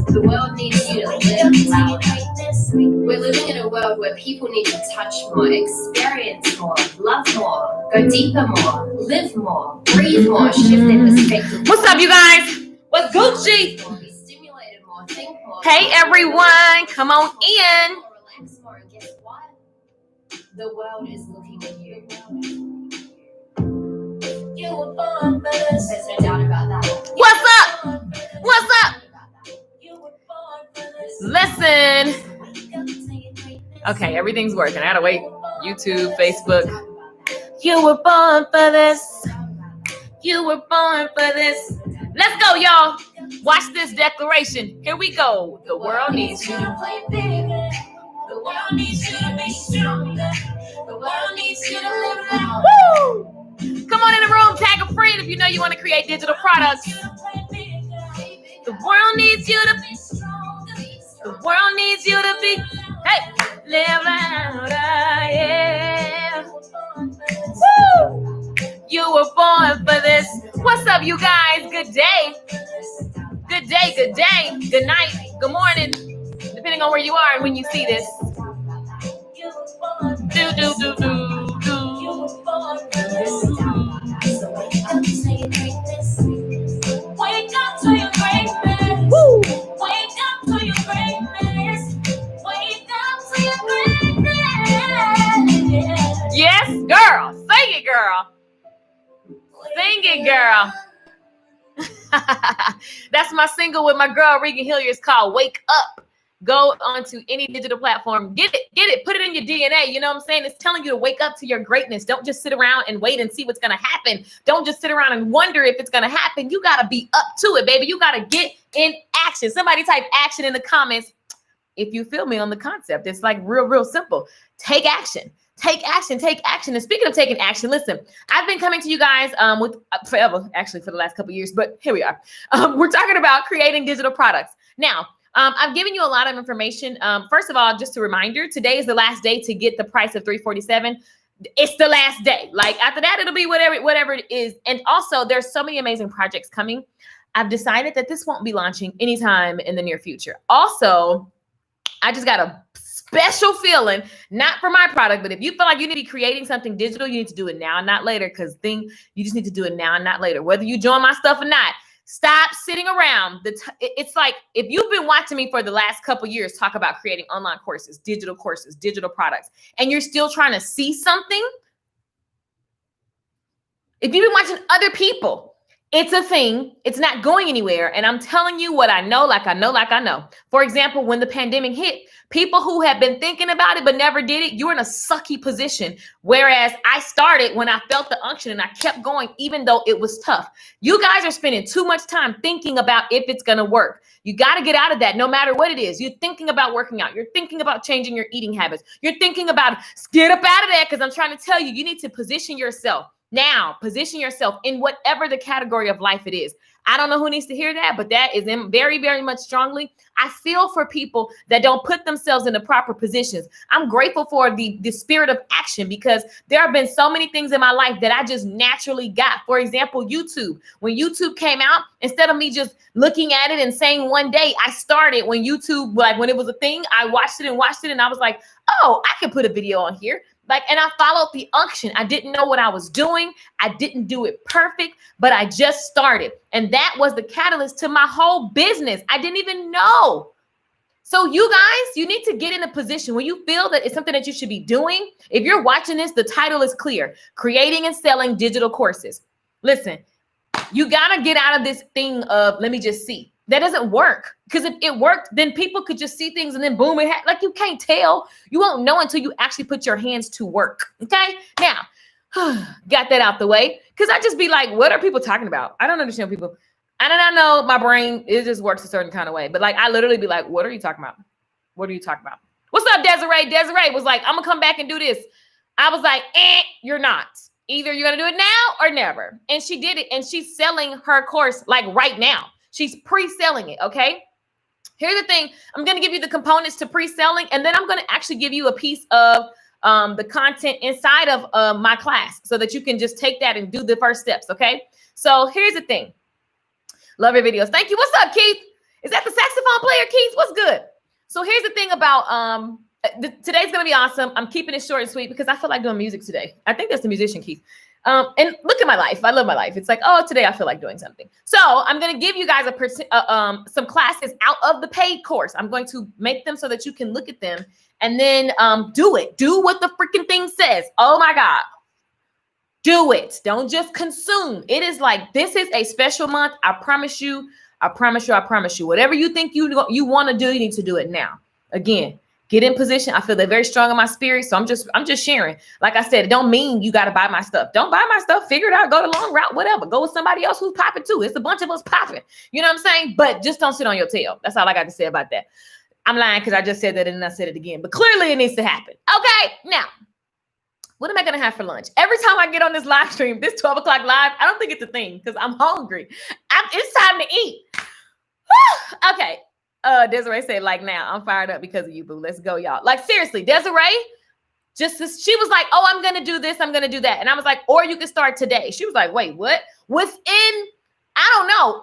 The world needs you to live louder. We're living in a world where people need to touch more, experience more, love more, go deeper more, live more, breathe more, shift their perspective. What's up, you guys? What's Gucci? Be stimulated more, think more. Hey, everyone. Come on in. Relax more, and guess what? The world is looking at you. You were born for this. There's no doubt about that. What's up? What's up? Listen. Okay, everything's working. I gotta wait. YouTube, Facebook. You were born for this. You were born for this. Let's go, y'all. Watch this declaration. Here we go. The world needs you to play bigger. The world needs you to be stronger. The world needs you to live loud. Woo! Come on in the room, tag a friend if you know you want to create digital products. The world needs you to be stronger. The world needs you to be, hey, live louder, yeah. Woo! You were born for this. What's up, you guys? Good day. Good day, good day, good night, good morning, depending on where you are and when you see this. Do, do, do, do, do. Wake up to your greatness. Woo! Wake up to your greatness. Wake up to your greatness. Yes, girl. Sing it, girl. Sing it, girl. That's my single with my girl Regan Hilliard. It's called Wake Up. Go onto any digital platform. Get it, put it in your DNA. You know what I'm saying? It's telling you to wake up to your greatness. Don't just sit around and wait and see what's going to happen. Don't just sit around and wonder if it's going to happen. You got to be up to it, baby. You got to get in action. Somebody type action in the comments if you feel me on the concept. It's like real simple. Take action. Take action, take action. And speaking of taking action, listen, I've been coming to you guys with forever, actually for the last couple of years, but here we are. We're talking about creating digital products. Now, I've given you a lot of information. First of all, just a reminder, today is the last day to get the price of $347. It's the last day. Like after that, it'll be whatever it is. And also there's so many amazing projects coming. I've decided that this won't be launching anytime in the near future. Also, I just got a special feeling, not for my product, but if you feel like you need to be creating something digital, you need to do it now and not later, because you just need to do it now and not later. Whether you join my stuff or not, stop sitting around. It's like, if you've been watching me for the last couple years talk about creating online courses, digital products, and you're still trying to see something, if you've been watching other people, it's a thing. It's not going anywhere. And I'm telling you what I know, like I know. For example, when the pandemic hit, people who have been thinking about it but never did it, you're in a sucky position. Whereas I started when I felt the unction and I kept going, even though it was tough. You guys are spending too much time thinking about if it's going to work. You got to get out of that no matter what it is. You're thinking about working out. You're thinking about changing your eating habits. You're thinking about get up out of that, because I'm trying to tell you, you need to position yourself. Now, position yourself in whatever the category of life it is. I don't know who needs to hear that, but that is in very, very much strongly. I feel for people that don't put themselves in the proper positions. I'm grateful for the spirit of action, because there have been so many things in my life that I just naturally got. For example, YouTube. When YouTube came out, instead of me just looking at it and saying one day, I started when YouTube, like when it was a thing, I watched it and I was like, oh, I can put a video on here. And I followed the unction. I didn't know what I was doing. I didn't do it perfect, but I just started. And that was the catalyst to my whole business. I didn't even know. So you guys, you need to get in a position where you feel that it's something that you should be doing. If you're watching this, the title is clear: Creating and Selling Digital Courses. Listen, you got to get out of this thing of, let me just see. That doesn't work, because if it worked, then people could just see things and then boom, like you can't tell. You won't know until you actually put your hands to work. Okay. Now, got that out the way, because I just be like, what are people talking about? I don't understand people. And I know my brain, it just works a certain kind of way. But like, I literally be like, what are you talking about? What are you talking about? What's up, Desiree? Desiree was like, I'm going to come back and do this. I was like, you're not. Either you're going to do it now or never. And she did it. And she's selling her course like right now. She's pre-selling it, okay? Here's the thing. I'm going to give you the components to pre-selling, and then I'm going to actually give you a piece of the content inside of my class so that you can just take that and do the first steps, okay? So here's the thing. Love your videos. Thank you. What's up, Keith? Is that the saxophone player there, Keith. What's good? So here's the thing about today's gonna be awesome. I'm keeping it short and sweet because I feel like doing music today. I think that's the musician, Keith. And look at my life. I love my life. It's like, oh, today I feel like doing something. So I'm going to give you guys some classes out of the paid course. I'm going to make them so that you can look at them and then do it. Do what the freaking thing says. Oh my God. Do it. Don't just consume. It is like, this is a special month. I promise you. I promise you. I promise you. Whatever you think you want to do, you need to do it now. Again. Get in position. I feel they're very strong in my spirit. So I'm just sharing. Like I said, it don't mean you got to buy my stuff. Don't buy my stuff. Figure it out. Go the long route, whatever. Go with somebody else who's popping too. It's a bunch of us popping. You know what I'm saying? But just don't sit on your tail. That's all I got to say about that. I'm lying because I just said that and then I said it again. But clearly it needs to happen. Okay. Now, what am I going to have for lunch? Every time I get on this live stream, this 12 o'clock live, I don't think it's a thing because I'm hungry. It's time to eat. Okay. Desiree said, like, now I'm fired up because of you, boo. Let's go, y'all. Like, seriously, Desiree, she was like, oh, I'm going to do this. I'm going to do that. And I was like, or you can start today. She was like, wait, what? Within, I don't know.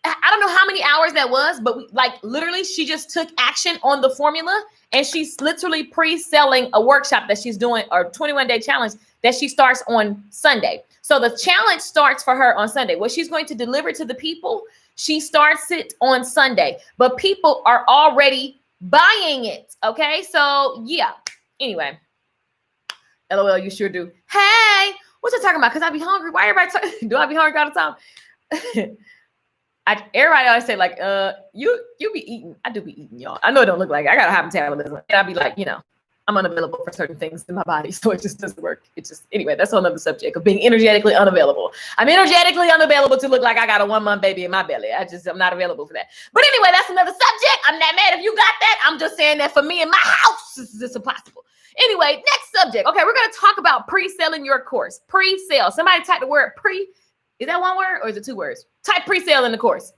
I don't know how many hours that was, but literally she just took action on the formula and she's literally pre-selling a workshop that she's doing, or 21-day challenge that she starts on Sunday. So the challenge starts for her on Sunday. What she's going to deliver to the people, she starts it on Sunday, but people are already buying it. Okay. So yeah. Anyway, LOL, you sure do. Hey, what you talking about? Cause I be hungry. Why everybody do I be hungry all the time? Everybody always say like, you be eating. I do be eating, y'all. I know it don't look like it. I got a high metabolism. And I be like, I'm unavailable for certain things in my body, so it just doesn't work. Anyway, that's another subject of being energetically unavailable. I'm energetically unavailable to look like I got a 1-month baby in my belly. I'm not available for that. But anyway, that's another subject. I'm not mad if you got that. I'm just saying that for me in my house, this is impossible. Anyway, next subject. Okay, we're going to talk about pre-selling your course. Pre-sale. Somebody type the word pre. Is that one word or is it 2 words? Type pre-sale in the course.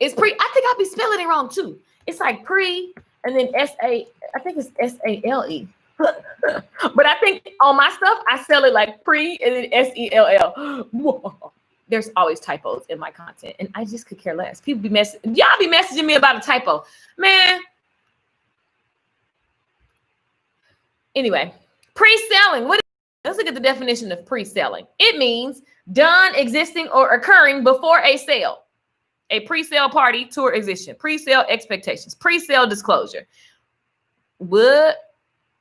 It's pre. I think I'll be spelling it wrong too. It's like pre. And then I think it's SALE. But I think on my stuff, I sell it like pre and then SELL. There's always typos in my content. And I just could care less. Y'all be messaging me about a typo. Man. Anyway, pre-selling. Let's look at the definition of pre-selling. It means done, existing, or occurring before a sale. A pre-sale party tour existence, pre-sale expectations, pre-sale disclosure.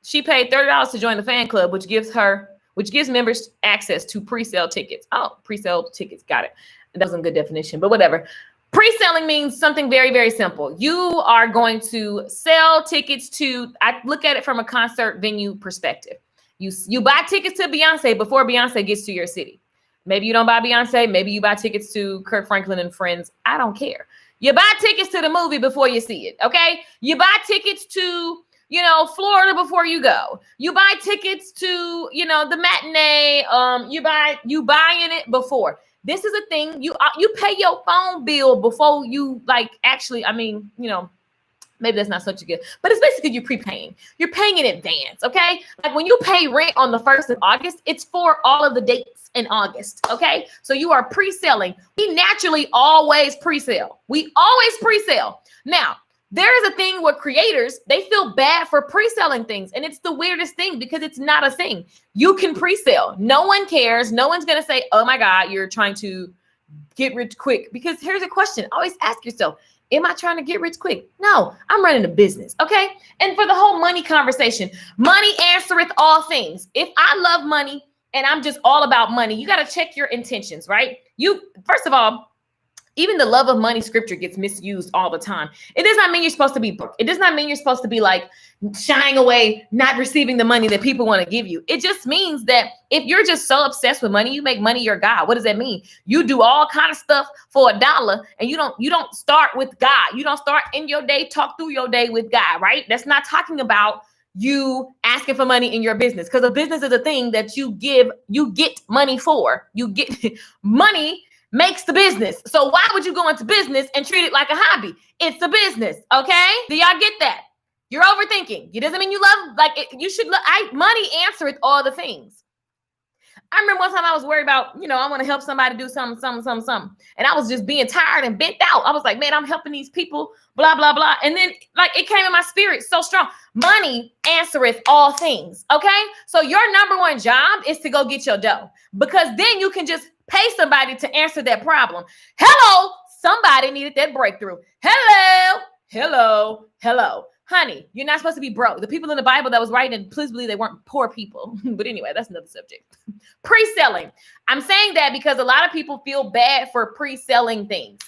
She paid $30 to join the fan club, which gives members access to pre-sale tickets. Oh, pre-sale tickets. Got it. That was a good definition, but whatever. Pre-selling means something very, very simple. You are going to sell tickets I look at it from a concert venue perspective. You buy tickets to Beyonce before Beyonce gets to your city. Maybe you don't buy Beyonce. Maybe you buy tickets to Kirk Franklin and Friends. I don't care. You buy tickets to the movie before you see it. Okay. You buy tickets to, Florida before you go. You buy tickets to, the matinee. You buying it before. This is a thing. You pay your phone bill before you maybe that's not such a good, but it's basically you're prepaying. You're paying in advance, okay? Like when you pay rent on the 1st of August, it's for all of the dates in August, okay? So you are pre-selling. We naturally always pre-sell. We always pre-sell. Now, there is a thing where creators, they feel bad for pre-selling things, and it's the weirdest thing because it's not a thing. You can pre-sell. No one cares. No one's going to say, oh my God, you're trying to get rich quick. Because here's a question. Always ask yourself, am I trying to get rich quick? No, I'm running a business, okay? And for the whole money conversation, money answereth all things. If I love money and I'm just all about money, you got to check your intentions, right? First of all, even the love of money scripture gets misused all the time. It does not mean you're supposed to be broke. It does not mean you're supposed to be like shying away, not receiving the money that people want to give you. It just means that if you're just so obsessed with money, you make money your God. What does that mean? You do all kind of stuff for $1 and you don't start with God. You don't start in your day, talk through your day with God, right? That's not talking about you asking for money in your business, because a business is a thing that you get money for. You get money makes the business. So why would you go into business and treat it like a hobby? It's a business. Okay. Do y'all get that? You're overthinking. It doesn't mean you love, like it, you should look. Money answereth all the things. I remember one time I was worried about, I want to help somebody do something. And I was just being tired and bent out. I was like, man, I'm helping these people, blah, blah, blah. And then like it came in my spirit so strong. Money answereth all things. Okay. So your number one job is to go get your dough, because then you can just pay somebody to answer that problem. Hello. Somebody needed that breakthrough. Hello. Honey, you're not supposed to be broke. The people in the Bible that was writing it, please believe they weren't poor people. But anyway, that's another subject. Pre-selling. I'm saying that because a lot of people feel bad for pre-selling things.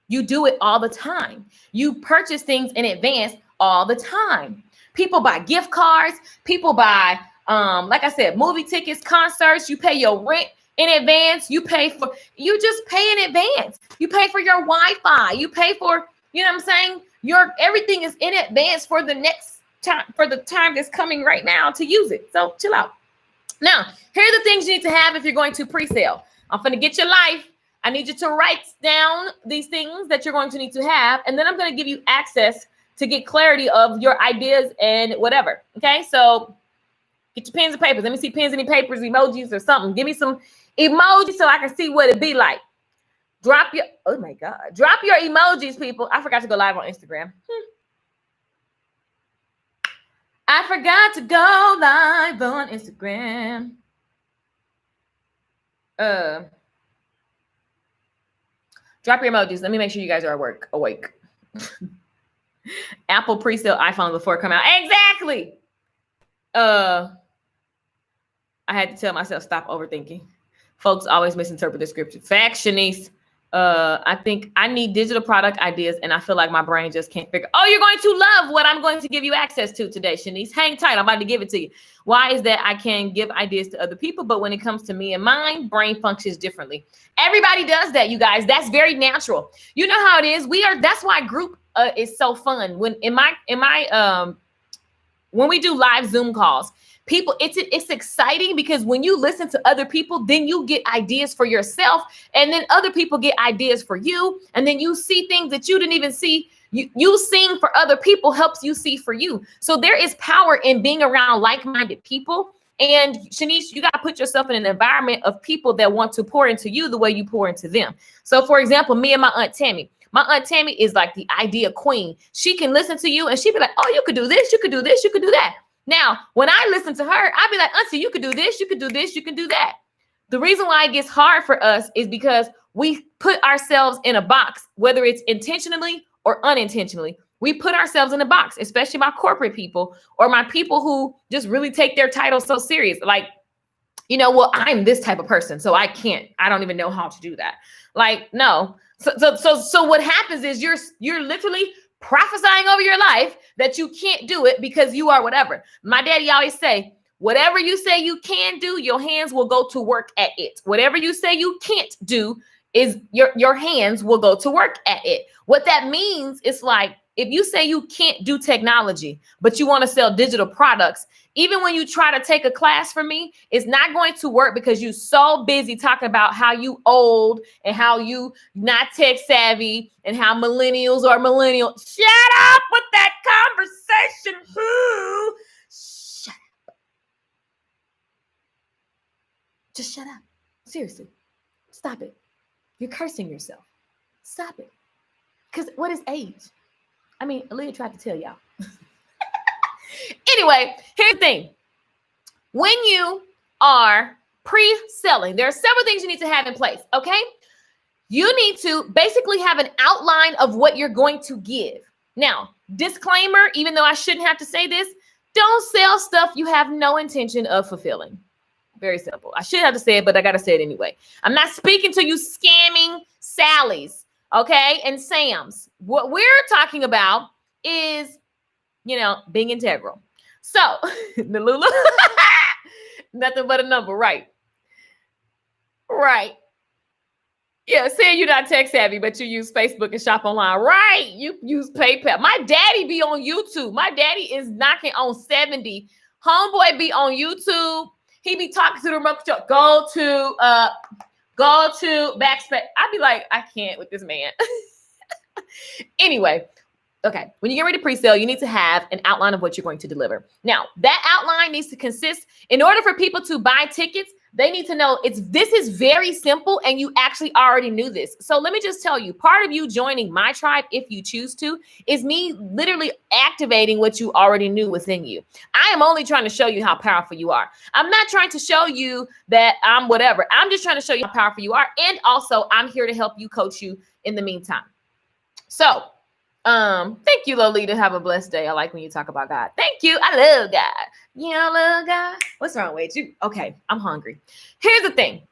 You do it all the time. You purchase things in advance all the time. People buy gift cards. People buy, like I said, movie tickets, concerts. You pay your rent in advance. You just pay in advance. You pay for your Wi-Fi. You pay for, you know what I'm saying? Everything is in advance for the next time, for the time that's coming right now to use it. So chill out. Now, here are the things you need to have if you're going to pre-sale. I'm going to get your life. I need you to write down these things that you're going to need to have. And then I'm going to give you access to get clarity of your ideas and whatever. Okay. So get your pens and papers. Let me see pens and papers, emojis or something. Give me some emojis so I can see what it'd be like. Drop your emojis, people. I forgot to go live on Instagram. I forgot to go live on Instagram. Drop your emojis. Let me make sure you guys are awake. Apple pre-sale iPhone before it come out. Exactly. I had to tell myself, stop overthinking. Folks always misinterpret the scripture. Facts, Shanice. I think I need digital product ideas, and I feel like my brain just can't figure. Oh, you're going to love what I'm going to give you access to today, Shanice. Hang tight. I'm about to give it to you. Why is that? I can give ideas to other people, but when it comes to me and mine, brain functions differently. Everybody does that, you guys. That's very natural. You know how it is. That's why group is so fun. When when we do live Zoom calls, people, it's exciting because when you listen to other people, then you get ideas for yourself, and then other people get ideas for you, and then you see things that you didn't even see. You seeing for other people helps you see for you. So there is power in being around like-minded people. And Shanice, you got to put yourself in an environment of people that want to pour into you the way you pour into them. So for example, me and my Aunt Tammy. My Aunt Tammy is like the idea queen. She can listen to you and she'd be like, oh, you could do this, you could do this, you could do that. Now, when I listen to her, I'd be like, Auntie, you could do this, you could do this, you can do that. The reason why it gets hard for us is because we put ourselves in a box, whether it's intentionally or unintentionally. We put ourselves in a box, especially my corporate people or my people who just really take their title so serious. Like, well, I'm this type of person, so I don't even know how to do that. Like, no. So what happens is you're literally prophesying over your life that you can't do it because you are whatever. My daddy always say, whatever you say you can do, your hands will go to work at it. Whatever you say you can't do is your hands will go to work at it. What that means is like, if you say you can't do technology, but you want to sell digital products, even when you try to take a class from me, it's not going to work because you're so busy talking about how you old and how you not tech savvy and how millennials are millennial. Shut up with that conversation. Shut up. Just shut up. Seriously. Stop it. You're cursing yourself. Stop it. Because what is age? I mean, Aaliyah tried to tell y'all. Anyway, here's the thing. When you are pre-selling, there are several things you need to have in place, okay? You need to basically have an outline of what you're going to give. Now, disclaimer, even though I shouldn't have to say this, don't sell stuff you have no intention of fulfilling. Very simple. I should have to say it, but I got to say it anyway. I'm not speaking to you scamming Sallys, okay, and Sams. What we're talking about is, being integral. So, the Lulu, nothing but a number, right? Right. Yeah, saying you're not tech savvy, but you use Facebook and shop online. Right. You use PayPal. My daddy be on YouTube. My daddy is knocking on 70. Homeboy be on YouTube. He be talking to the remote control. Go to backspace. I be like, I can't with this man. Anyway, Okay, when you get ready to pre-sale, you need to have an outline of what you're going to deliver. Now, that outline needs to consist, in order for people to buy tickets, they need to know this is very simple, and you actually already knew this. So let me just tell you, part of you joining my tribe, if you choose to, is me literally activating what you already knew within you. I am only trying to show you how powerful you are. I'm not trying to show you that I'm whatever. I'm just trying to show you how powerful you are. And also, I'm here to help you, coach you in the meantime. So, thank you, Lolita. Have a blessed day. I like when you talk about God. Thank you. I love God. Yeah, I love God. What's wrong with you? Okay, I'm hungry. Here's the thing.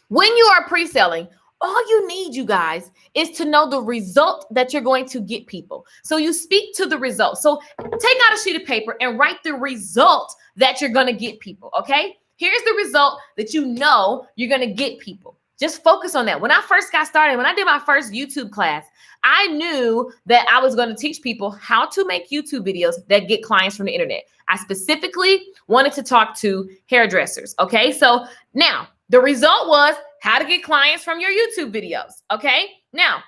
When you are pre-selling, all you need, you guys, is to know the result that you're going to get people. So you speak to the result. So take out a sheet of paper and write the result that you're going to get people, okay? Here's the result that you know you're going to get people. Just focus on that. When I first got started, when I did my first YouTube class, I knew that I was going to teach people how to make YouTube videos that get clients from the internet. I specifically wanted to talk to hairdressers. Okay. So now the result was how to get clients from your YouTube videos. Okay. Now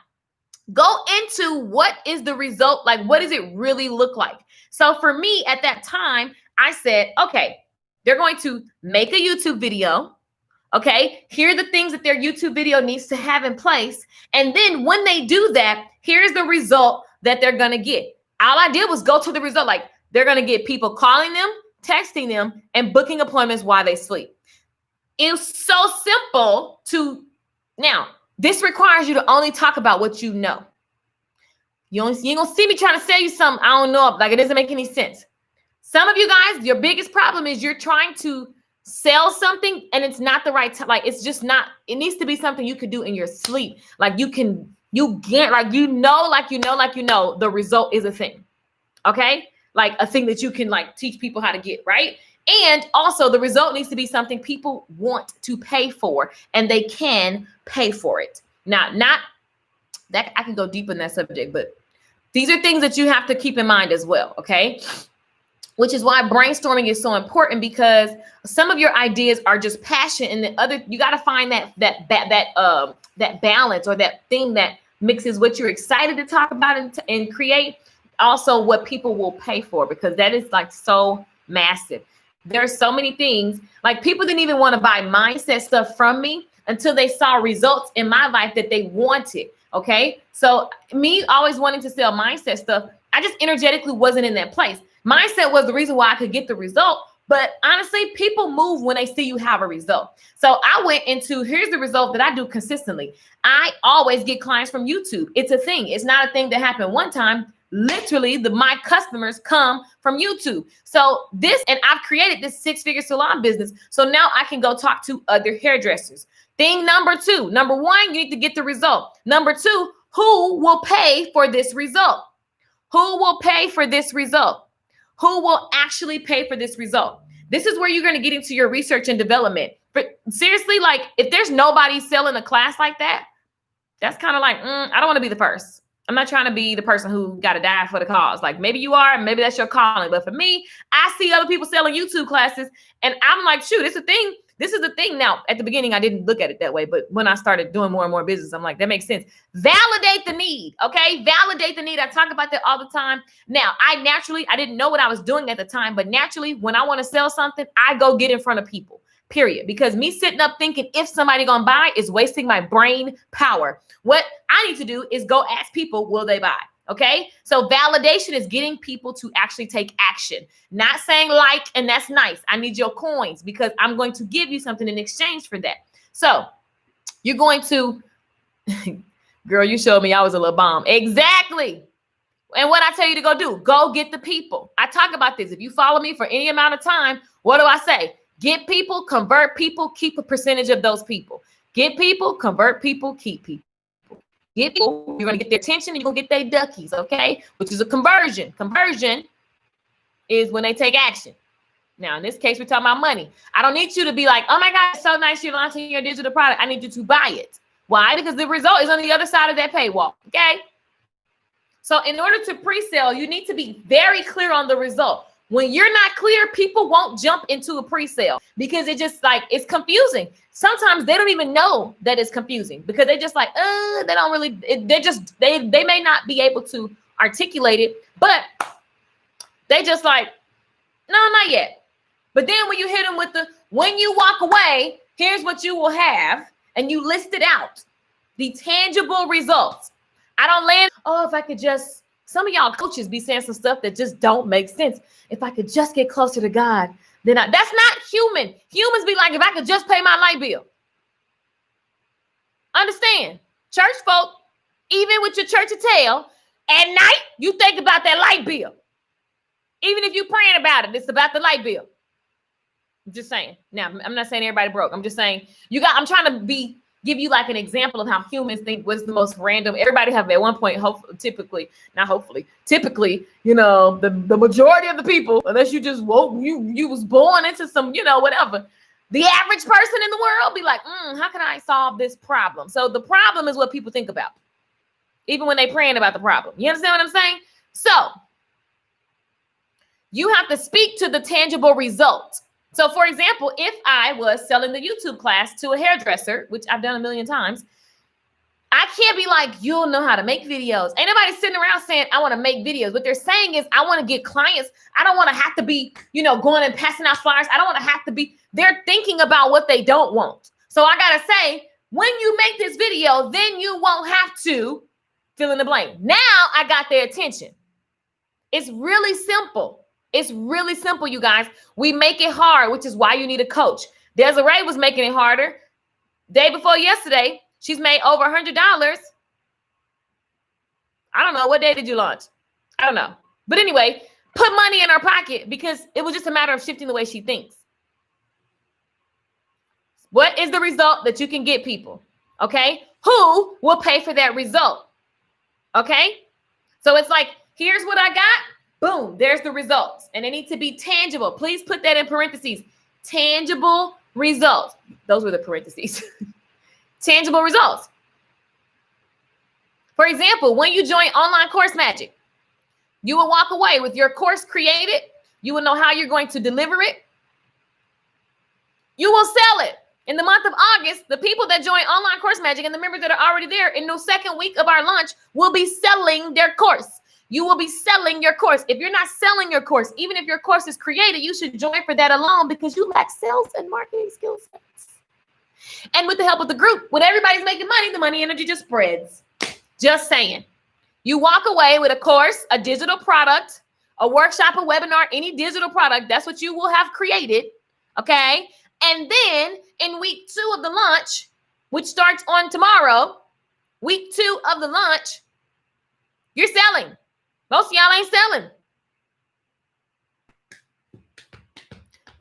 go into what is the result. Like, what does it really look like? So for me at that time, I said, okay, they're going to make a YouTube video. Okay, here are the things that their YouTube video needs to have in place. And then when they do that, here's the result that they're going to get. All I did was go to the result. Like, they're going to get people calling them, texting them, and booking appointments while they sleep. It's so simple to, now, this requires you to only talk about what you know. You ain't going to see me trying to sell you something I don't know. Like, it doesn't make any sense. Some of you guys, your biggest problem is you're trying to sell something and it's not the right time. Like, it's just not, it needs to be something you could do in your sleep. Like you get, like, the result is a thing. Okay. Like a thing that you can like teach people how to get, right? And also the result needs to be something people want to pay for and they can pay for it. Now, not that I can go deep in that subject, but these are things that you have to keep in mind as well. Okay. Which is why brainstorming is so important, because some of your ideas are just passion, and the other, you got to find that balance or that thing that mixes what you're excited to talk about and create, also what people will pay for, because that is like so massive. There's so many things, like people didn't even want to buy mindset stuff from me until they saw results in my life that they wanted. Okay, so me always wanting to sell mindset stuff, I just energetically wasn't in that place. Mindset was the reason why I could get the result. But honestly, people move when they see you have a result. So I went into, here's the result that I do consistently. I always get clients from YouTube. It's a thing. It's not a thing that happened one time. Literally, my customers come from YouTube. So and I've created this 6-figure salon business. So now I can go talk to other hairdressers. Thing number 2, number 1, you need to get the result. Number 2, who will pay for this result? Who will pay for this result? Who will actually pay for this result? This is where you're going to get into your research and development. But seriously, like if there's nobody selling a class like that, that's kind of like, I don't want to be the first. I'm not trying to be the person who got to die for the cause. Like maybe you are, maybe that's your calling. But for me, I see other people selling YouTube classes and I'm like, shoot, it's a thing. This is the thing. Now, at the beginning, I didn't look at it that way. But when I started doing more and more business, I'm like, that makes sense. Validate the need. Okay. Validate the need. I talk about that all the time. Now, I didn't know what I was doing at the time, but naturally, when I want to sell something, I go get in front of people, period. Because me sitting up thinking if somebody going to buy is wasting my brain power. What I need to do is go ask people, will they buy? Okay. So validation is getting people to actually take action, not saying like, and that's nice. I need your coins because I'm going to give you something in exchange for that. So you're going to, girl, you showed me I was a little bomb. Exactly. And what I tell you to go do, go get the people. I talk about this. If you follow me for any amount of time, what do I say? Get people, convert people, keep a percentage of those people. Get people, convert people, keep people. Get people, you're going to get their attention and you're going to get their duckies, okay? Which is a conversion. Conversion is when they take action. Now, in this case, we're talking about money. I don't need you to be like, oh my God, it's so nice you're launching your digital product. I need you to buy it. Why? Because the result is on the other side of that paywall, okay? So in order to pre-sale, you need to be very clear on the result. When you're not clear, people won't jump into a pre-sale because it just like, it's confusing. Sometimes they don't even know that it's confusing because they just like, they don't really, they may not be able to articulated, but they just like, no, not yet. But then when you hit them with the, when you walk away, here's what you will have, and you list it out, the tangible results. I don't land, oh, if I could just, some of y'all coaches be saying some stuff that just don't make sense. If I could just get closer to God, then that's not human. Humans be like, if I could just pay my light bill. Understand, church folk, even with your church tail, at night, you think about that light bill. Even if you're praying about it, it's about the light bill. I'm just saying. Now, I'm not saying everybody broke. I'm just saying I'm trying to give you like an example of how humans think what's the most random. Everybody have at one point, typically, you know, the majority of the people, unless you just woke, you was born into some, you know, whatever. The average person in the world be like, how can I solve this problem? So the problem is what people think about, even when they praying about the problem. You understand what I'm saying? So you have to speak to the tangible result. So for example, if I was selling the YouTube class to a hairdresser, which I've done a million times, I can't be like, you'll know how to make videos. Ain't nobody sitting around saying, I want to make videos. What they're saying is, I want to get clients. I don't want to have to be, you know, going and passing out flyers. I don't want to have to be, they're thinking about what they don't want. So I got to say, when you make this video, then you won't have to fill in the blank. Now I got their attention. It's really simple. It's really simple, you guys. We make it hard, which is why you need a coach. Desiree was making it harder. Day before yesterday, she's made over $100. I don't know. What day did you launch? I don't know. But anyway, put money in her pocket because it was just a matter of shifting the way she thinks. What is the result that you can get people? Okay. Who will pay for that result? Okay. So it's like, here's what I got. Boom, there's the results. And they need to be tangible. Please put that in parentheses. Tangible results. Those were the parentheses. Tangible results. For example, when you join Online Course Magic, you will walk away with your course created. You will know how you're going to deliver it. You will sell it. In the month of August, the people that join Online Course Magic and the members that are already there in the second week of our launch will be selling their course. You will be selling your course. If you're not selling your course, even if your course is created, you should join for that alone because you lack sales and marketing skill sets. And with the help of the group, when everybody's making money, the money energy just spreads. Just saying. You walk away with a course, a digital product, a workshop, a webinar, any digital product. That's what you will have created. Okay. And then in week 2 of the launch, which starts on tomorrow, week 2 of the launch, you're selling. Most of y'all ain't selling.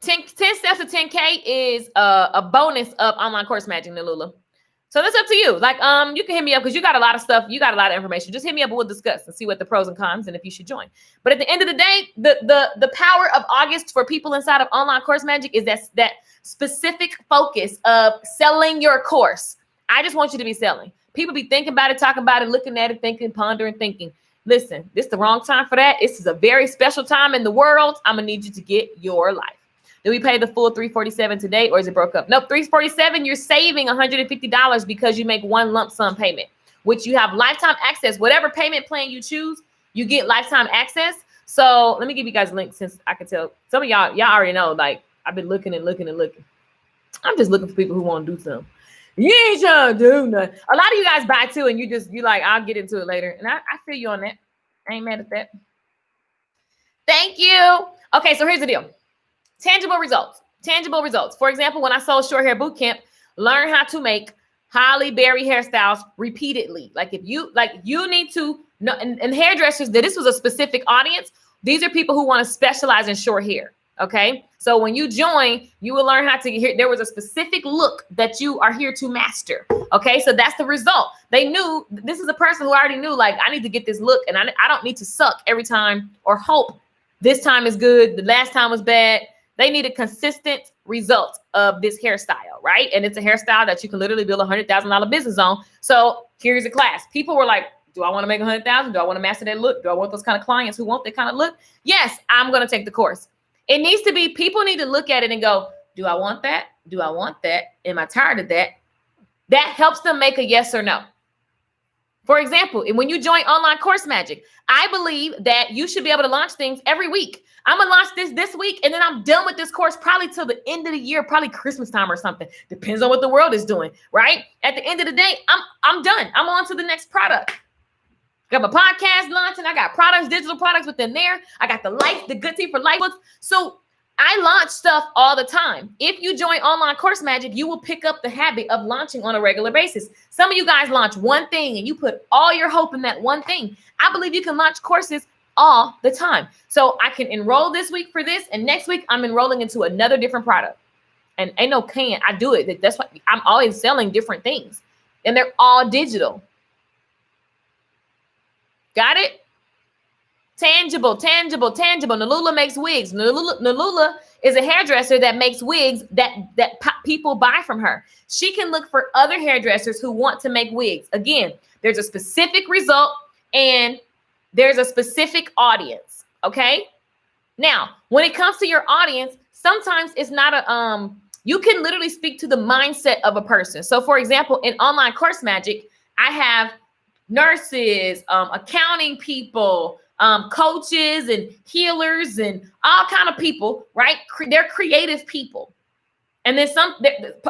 10 steps to 10K is a bonus of Online Course Magic, Nalula. So that's up to you. Like, you can hit me up because you got a lot of stuff. You got a lot of information. Just hit me up and we'll discuss and see what the pros and cons and if you should join. But at the end of the day, the power of August for people inside of Online Course Magic is that specific focus of selling your course. I just want you to be selling. People be thinking about it, talking about it, looking at it, thinking, pondering, thinking. Listen, this is the wrong time for that. This is a very special time in the world. I'm going to need you to get your life. Do we pay the full $347 today or is it broke up? Nope, $347, you're saving $150 because you make one lump sum payment, which you have lifetime access. Whatever payment plan you choose, you get lifetime access. So let me give you guys a link since I can tell some of y'all already know, like I've been looking and looking and looking. I'm just looking for people who want to do something. You ain't trying to do nothing. A lot of you guys buy too, and you like, I'll get into it later. And I feel you on that. I ain't mad at that. Thank you. Okay, so here's the deal. Tangible results. Tangible results. For example, when I sold Short Hair Bootcamp, learn how to make Holly Berry hairstyles repeatedly. Like if you need to know, and hairdressers, that this was a specific audience. These are people who want to specialize in short hair. Okay. So when you join, you will learn how to hear. There was a specific look that you are here to master. Okay. So that's the result. They knew this is a person who already knew, like, I need to get this look and I don't need to suck every time or hope this time is good. The last time was bad. They need a consistent result of this hairstyle, right? And it's a hairstyle that you can literally build $100,000 business on. So here's a class. People were like, do I want to make 100,000? Do I want to master that look? Do I want those kind of clients who want that kind of look? Yes, I'm going to take the course. It needs to be, people need to look at it and go, do I want that? Do I want that? Am I tired of that? That helps them make a yes or no. For example, when you join Online Course Magic, I believe that you should be able to launch things every week. I'm gonna launch this week, and then I'm done with this course probably till the end of the year, probably Christmas time or something. Depends on what the world is doing, right? At the end of the day, I'm done. I'm on to the next product. I got my podcast launching. I got products, digital products within there. I got the Good Tea for Life books. So I launch stuff all the time. If you join Online Course Magic, you will pick up the habit of launching on a regular basis. Some of you guys launch one thing and you put all your hope in that one thing. I believe you can launch courses all the time. So I can enroll this week for this, and next week I'm enrolling into another different product. And ain't no can't. I do it. That's why I'm always selling different things, and they're all digital. Got it? Tangible. Nalula makes wigs. Nalula is a hairdresser that makes wigs that people buy from her. She can look for other hairdressers who want to make wigs. Again, there's a specific result and there's a specific audience. Okay. Now, when it comes to your audience, sometimes it's not you can literally speak to the mindset of a person. So for example, in Online Course Magic, I have nurses, accounting people, coaches and healers and all kind of people, right? They're creative people. And then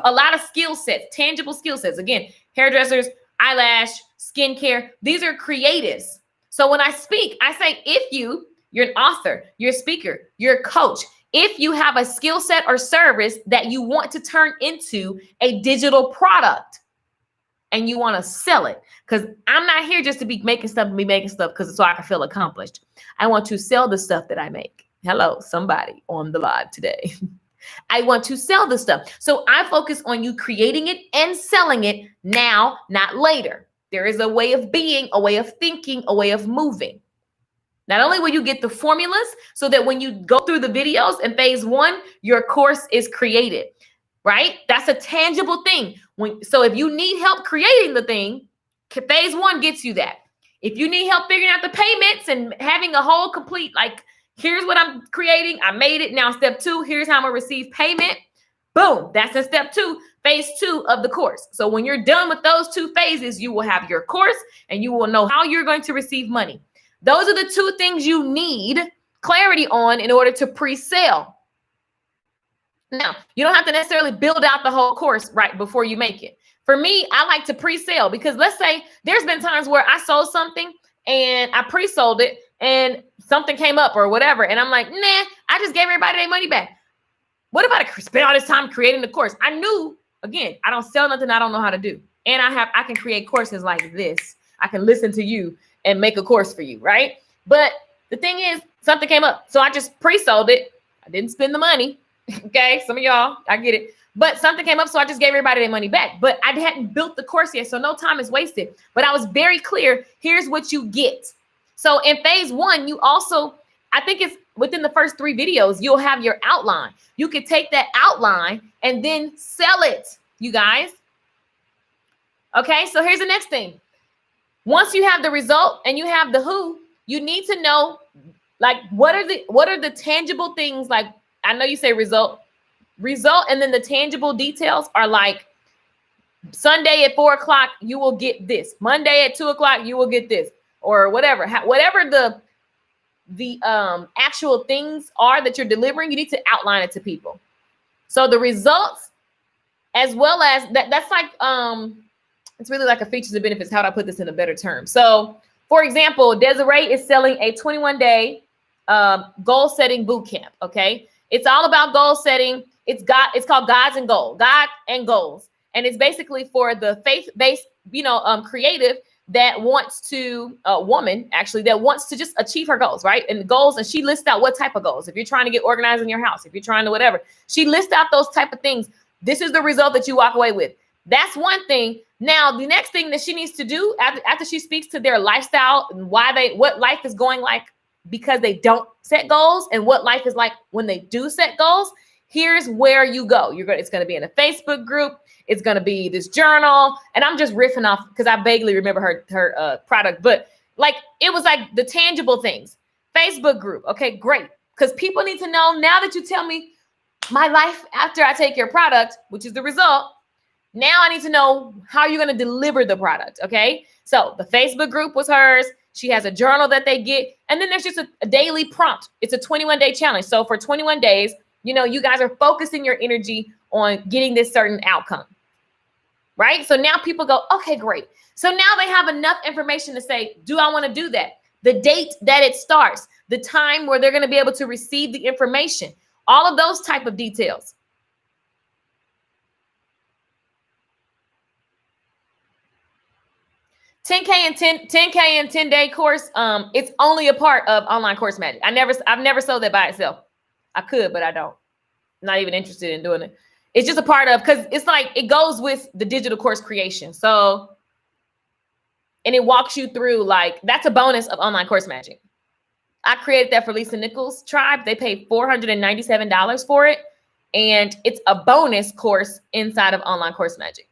a lot of skill sets, tangible skill sets. Again, hairdressers, eyelash, skincare, these are creatives. So when I speak, I say, if you're an author, you're a speaker, you're a coach, if you have a skill set or service that you want to turn into a digital product, and you want to sell it, because I'm not here just to be making stuff because so I can feel accomplished. I want to sell the stuff that I make. Hello, somebody on the live today. I want to sell the stuff. So I focus on you creating it and selling it now, not later. There is a way of being, a way of thinking, a way of moving. Not only will you get the formulas so that when you go through the videos in phase 1, your course is created. Right? That's a tangible thing. So if you need help creating the thing, phase 1 gets you that. If you need help figuring out the payments and having a whole complete, like, here's what I'm creating, I made it. Now step 2, here's how I'm gonna receive payment. Boom, that's in step 2, phase 2 of the course. So when you're done with those 2 phases, you will have your course and you will know how you're going to receive money. Those are the 2 things you need clarity on in order to pre-sale. Now, you don't have to necessarily build out the whole course right before you make it. For me, I like to pre-sale because let's say there's been times where I sold something and I pre-sold it and something came up or whatever. And I'm like, nah, I just gave everybody their money back. What if I spent all this time creating the course? I knew, again, I don't sell nothing I don't know how to do. And I can create courses like this. I can listen to you and make a course for you, right? But the thing is, something came up. So I just pre-sold it. I didn't spend the money. Okay, some of y'all, I get it. But something came up, so I just gave everybody their money back. But I hadn't built the course yet, so no time is wasted. But I was very clear, here's what you get. So in phase 1, you also, I think it's within the first 3 videos, you'll have your outline. You can take that outline and then sell it, you guys. Okay, so here's the next thing. Once you have the result and you have the who, you need to know, like, what are the tangible things, like, I know you say result, and then the tangible details are like Sunday at 4:00, you will get this. Monday at 2:00, you will get this, or whatever. Whatever the actual things are that you're delivering, you need to outline it to people. So the results, as well as that's like it's really like a features and benefits. How do I put this in a better term? So, for example, Desiree is selling a 21-day goal setting boot camp. Okay. It's all about goal setting. It's called God and Goals. And it's basically for the faith-based, creative that wants to, a woman actually, that wants to just achieve her goals, right? And goals, and she lists out what type of goals. If you're trying to get organized in your house, if you're trying to whatever, she lists out those type of things. This is the result that you walk away with. That's one thing. Now, the next thing that she needs to do after she speaks to their lifestyle and what life is going like because they don't set goals and what life is like when they do set goals, here's where you go. It's going to be in a Facebook group. It's going to be this journal. And I'm just riffing off because I vaguely remember her product, but like, it was like the tangible things. Facebook group. Okay, great. Because people need to know now that you tell me my life after I take your product, which is the result, Now I need to know how you're going to deliver the product. Okay. So the Facebook group was hers. She has a journal that they get. And then there's just a daily prompt. It's a 21-day challenge. So for 21 days, you guys are focusing your energy on getting this certain outcome. Right? So now people go, okay, great. So now they have enough information to say, do I want to do that? The date that it starts, the time where they're going to be able to receive the information, all of those type of details. $10K and 10-day course. It's only a part of Online Course Magic. I've never sold that by itself. I could, but I don't. Not even interested in doing it. It's just a part of, because it's like it goes with the digital course creation. So, and it walks you through, like, that's a bonus of Online Course Magic. I created that for Lisa Nichols' tribe. They paid $497 for it. And it's a bonus course inside of Online Course Magic.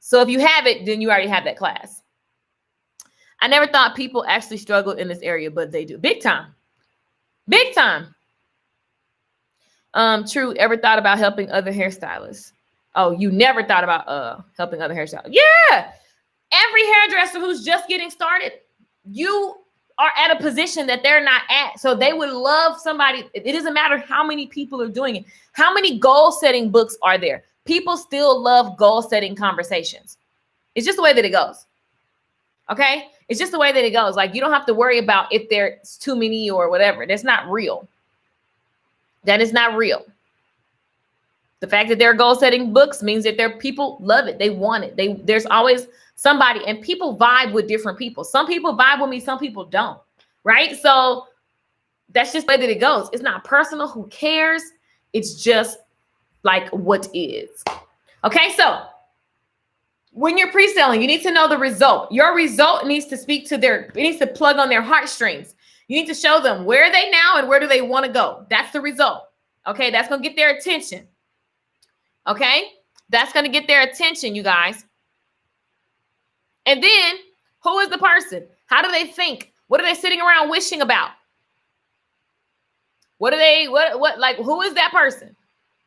So if you have it, then you already have that class. I never thought people actually struggled in this area, but they do. Big time. Big time. True. Ever thought about helping other hairstylists? Oh, you never thought about helping other hairstylists? Yeah. Every hairdresser who's just getting started, you are at a position that they're not at. So they would love somebody. It doesn't matter how many people are doing it. How many goal-setting books are there? People still love goal-setting conversations. It's just the way that it goes. Okay? It's just the way that it goes. Like, you don't have to worry about if there's too many or whatever. That's not real. That is not real. The fact that there are goal-setting books means that people love it. They want it. There's always somebody, and people vibe with different people. Some people vibe with me, some people don't. Right? So that's just the way that it goes. It's not personal. Who cares? It's just like what is. Okay, so when you're pre-selling, you need to know the result. Your result needs to speak to it needs to plug on their heartstrings. You need to show them where are they now and where do they want to go. That's the result. Okay, that's going to get their attention. Okay, that's going to get their attention, you guys. And then, who is the person? How do they think? What are they sitting around wishing about? What who is that person?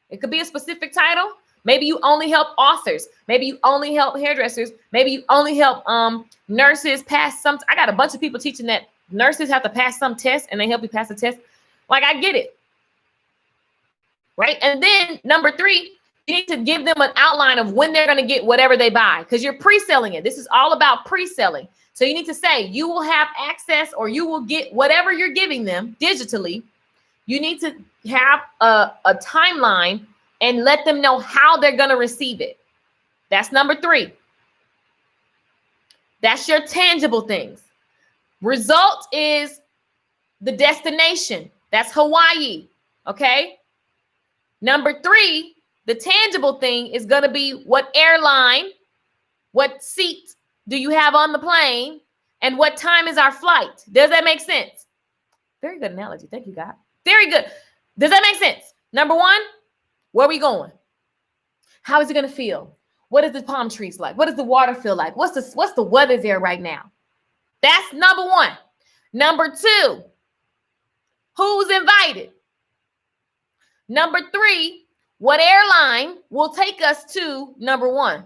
It could be a specific title. Maybe you only help authors. Maybe you only help hairdressers. Maybe you only help nurses pass some. I got a bunch of people teaching that nurses have to pass some test and they help you pass the test. Like, I get it. Right? And then number 3, you need to give them an outline of when they're going to get whatever they buy, because you're pre-selling it. This is all about pre-selling. So you need to say you will have access, or you will get whatever you're giving them digitally. You need to have a timeline and let them know how they're going to receive it. That's number 3. That's your tangible things. Result is the destination. That's Hawaii. Okay. Number 3, the tangible thing is going to be what airline, what seat do you have on the plane, and what time is our flight? Does that make sense? Very good analogy. Thank you, God. Very good. Does that make sense? Number 1, where are we going? How is it going to feel? What is the palm trees like? What does the water feel like? What's the weather there right now? That's number 1. Number 2, who's invited? Number 3, what airline will take us to number 1?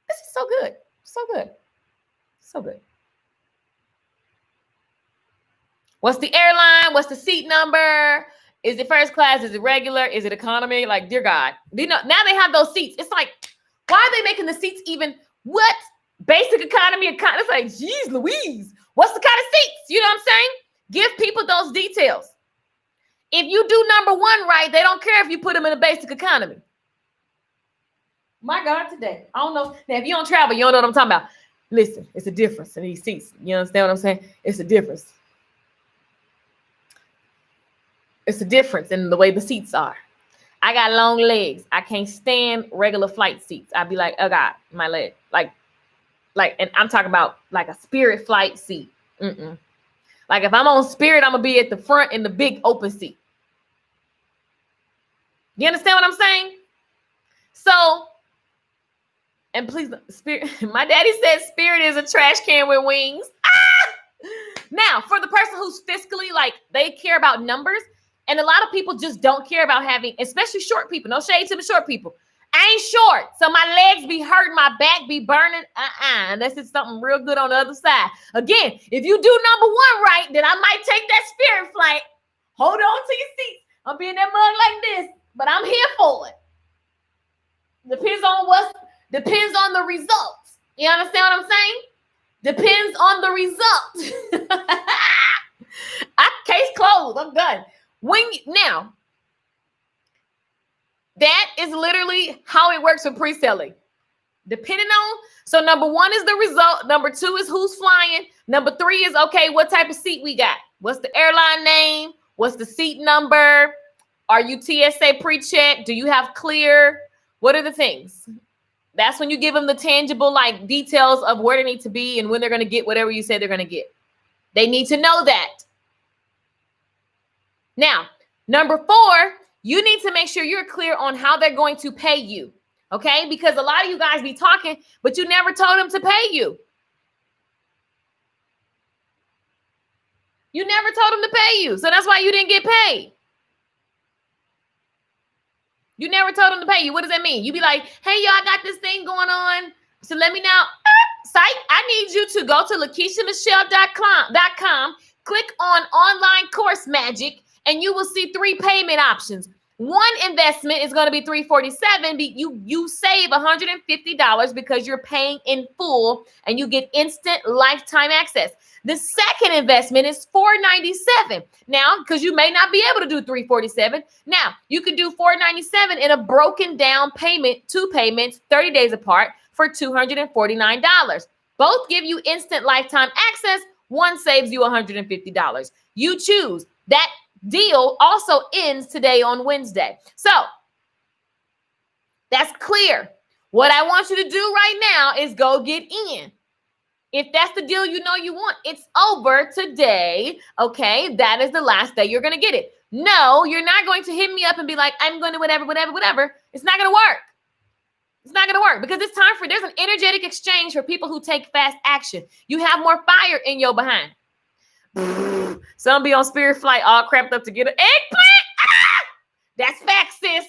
This is so good. So good. So good. What's the airline? What's the seat number? Is it first class? Is it regular? Is it economy? Like, dear God. Now they have those seats. It's like, why are they making the seats even what? Basic economy? It's like, geez Louise. What's the kind of seats? You know what I'm saying? Give people those details. If you do number 1 right, they don't care if you put them in a basic economy. My God, today. I don't know. Now, if you don't travel, you don't know what I'm talking about. Listen, it's a difference in these seats. You understand what I'm saying? It's a difference. It's a difference in the way the seats are. I got long legs. I can't stand regular flight seats. I'd be like, oh God, my leg. Like, and I'm talking about like a Spirit flight seat. Like, if I'm on Spirit, I'm going to be at the front in the big open seat. You understand what I'm saying? So, and please, Spirit, my daddy said Spirit is a trash can with wings. Now, for the person who's fiscally, like, they care about numbers, and a lot of people just don't care about having, especially short people. No shade to the short people. I ain't short, so my legs be hurting, my back be burning. Unless it's something real good on the other side. Again, if you do number one right, then I might take that spirit flight. Hold on to your seats. I'll be in that mug like this, but I'm here for it. Depends on the results. You understand what I'm saying? Depends on the result. Case closed. I'm done. Now, that is literally how it works with pre-selling. Depending on, so number one is the result. Number two is who's flying. Number three is, okay, what type of seat we got? What's the airline name? What's the seat number? Are you TSA pre-check? Do you have clear? What are the things? That's when you give them the tangible, like, details of where they need to be and when they're going to get whatever you say they're going to get. They need to know that. Now, number four, you need to make sure you're clear on how they're going to pay you, okay? Because a lot of you guys be talking, but you never told them to pay you. You never told them to pay you, so that's why you didn't get paid. You never told them to pay you. What does that mean? You be like, hey, y'all, I got this thing going on, so let me know. Site, I need you to go to LakeishaMichelle.com, click on Online Course Magic, and you will see 3 payment options. One investment is going to be $347. You save $150 because you're paying in full and you get instant lifetime access. The second investment is $497. Now, because you may not be able to do $347. Now, you can do $497 in a broken down payment, 2 payments, 30 days apart for $249. Both give you instant lifetime access. One saves you $150. You choose. That deal also ends today on Wednesday. So that's clear. What I want you to do right now is go get in. If that's the deal you know you want, it's over today. Okay, that is the last day you're going to get it. No, you're not going to hit me up and be like, I'm going to whatever. It's not going to work. It's not going to work because it's time there's an energetic exchange for people who take fast action. You have more fire in your behind. Some be on Spirit Flight all crapped up to get an eggplant. That's facts, sis.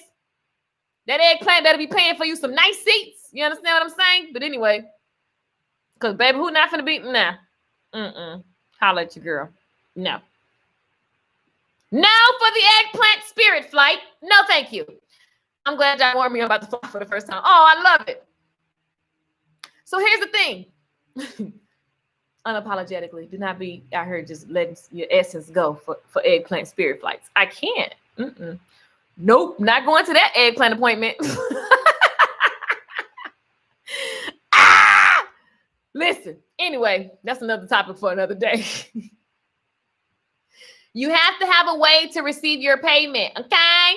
That eggplant better be paying for you some nice seats. You understand what I'm saying? But anyway, because baby, who not finna be? Nah. Holla at your girl. No. Now for the eggplant Spirit Flight. No, thank you. I'm glad y'all warned me about the flight for the first time. Oh, I love it. So here's the thing. Unapologetically, do not be out here just letting your essence go for eggplant Spirit Flights. I can't. Nope, not going to that eggplant appointment. Listen, anyway, that's another topic for another day. You have to have a way to receive your payment, okay?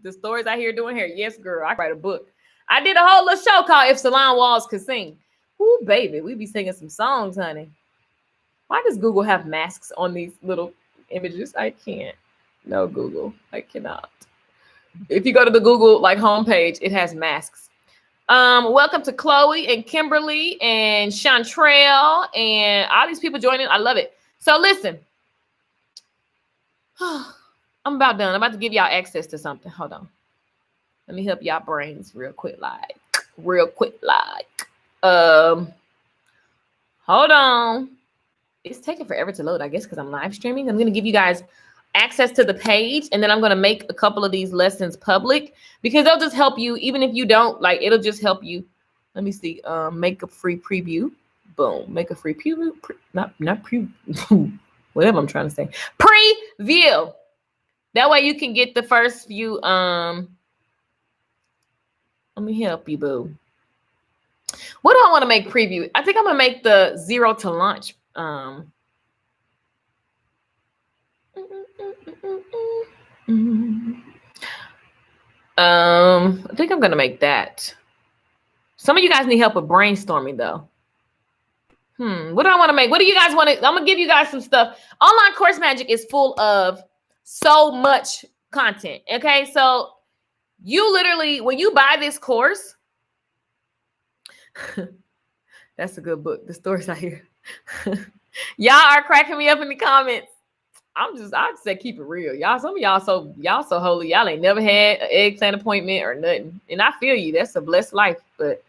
The stories I hear doing here. Yes, girl, I write a book. I did a whole little show called If Salon Walls Could Sing. Ooh, baby, we be singing some songs, honey. Why does Google have masks on these little images? I can't. No, Google, I cannot. If you go to the Google homepage, it has masks. Welcome to Chloe and Kimberly and Chantrell and all these people joining. I love it. So listen, I'm about done. I'm about to give y'all access to something. Hold on. Let me help y'all brains real quick. Hold on. It's taking forever to load, I guess, because I'm live streaming. I'm going to give you guys access to the page, and then I'm going to make a couple of these lessons public because they'll just help you. Even if you don't, it'll just help you. Let me see. Make a free preview. Boom. Make a free preview. Not preview. Whatever I'm trying to say. Preview. That way you can get the first few. Let me help you, boo. What do I want to make preview? I think I'm going to make the 0 to launch. I think I'm going to make that. Some of you guys need help with brainstorming, though. What do I want to make? What do you guys want to? I'm going to give you guys some stuff. Online Course Magic is full of so much content. Okay, so you literally, when you buy this course, that's a good book. The stories I hear. Y'all are cracking me up in the comments. I'd say keep it real. Y'all, some of y'all so holy. Y'all ain't never had an eggplant appointment or nothing. And I feel you. That's a blessed life, but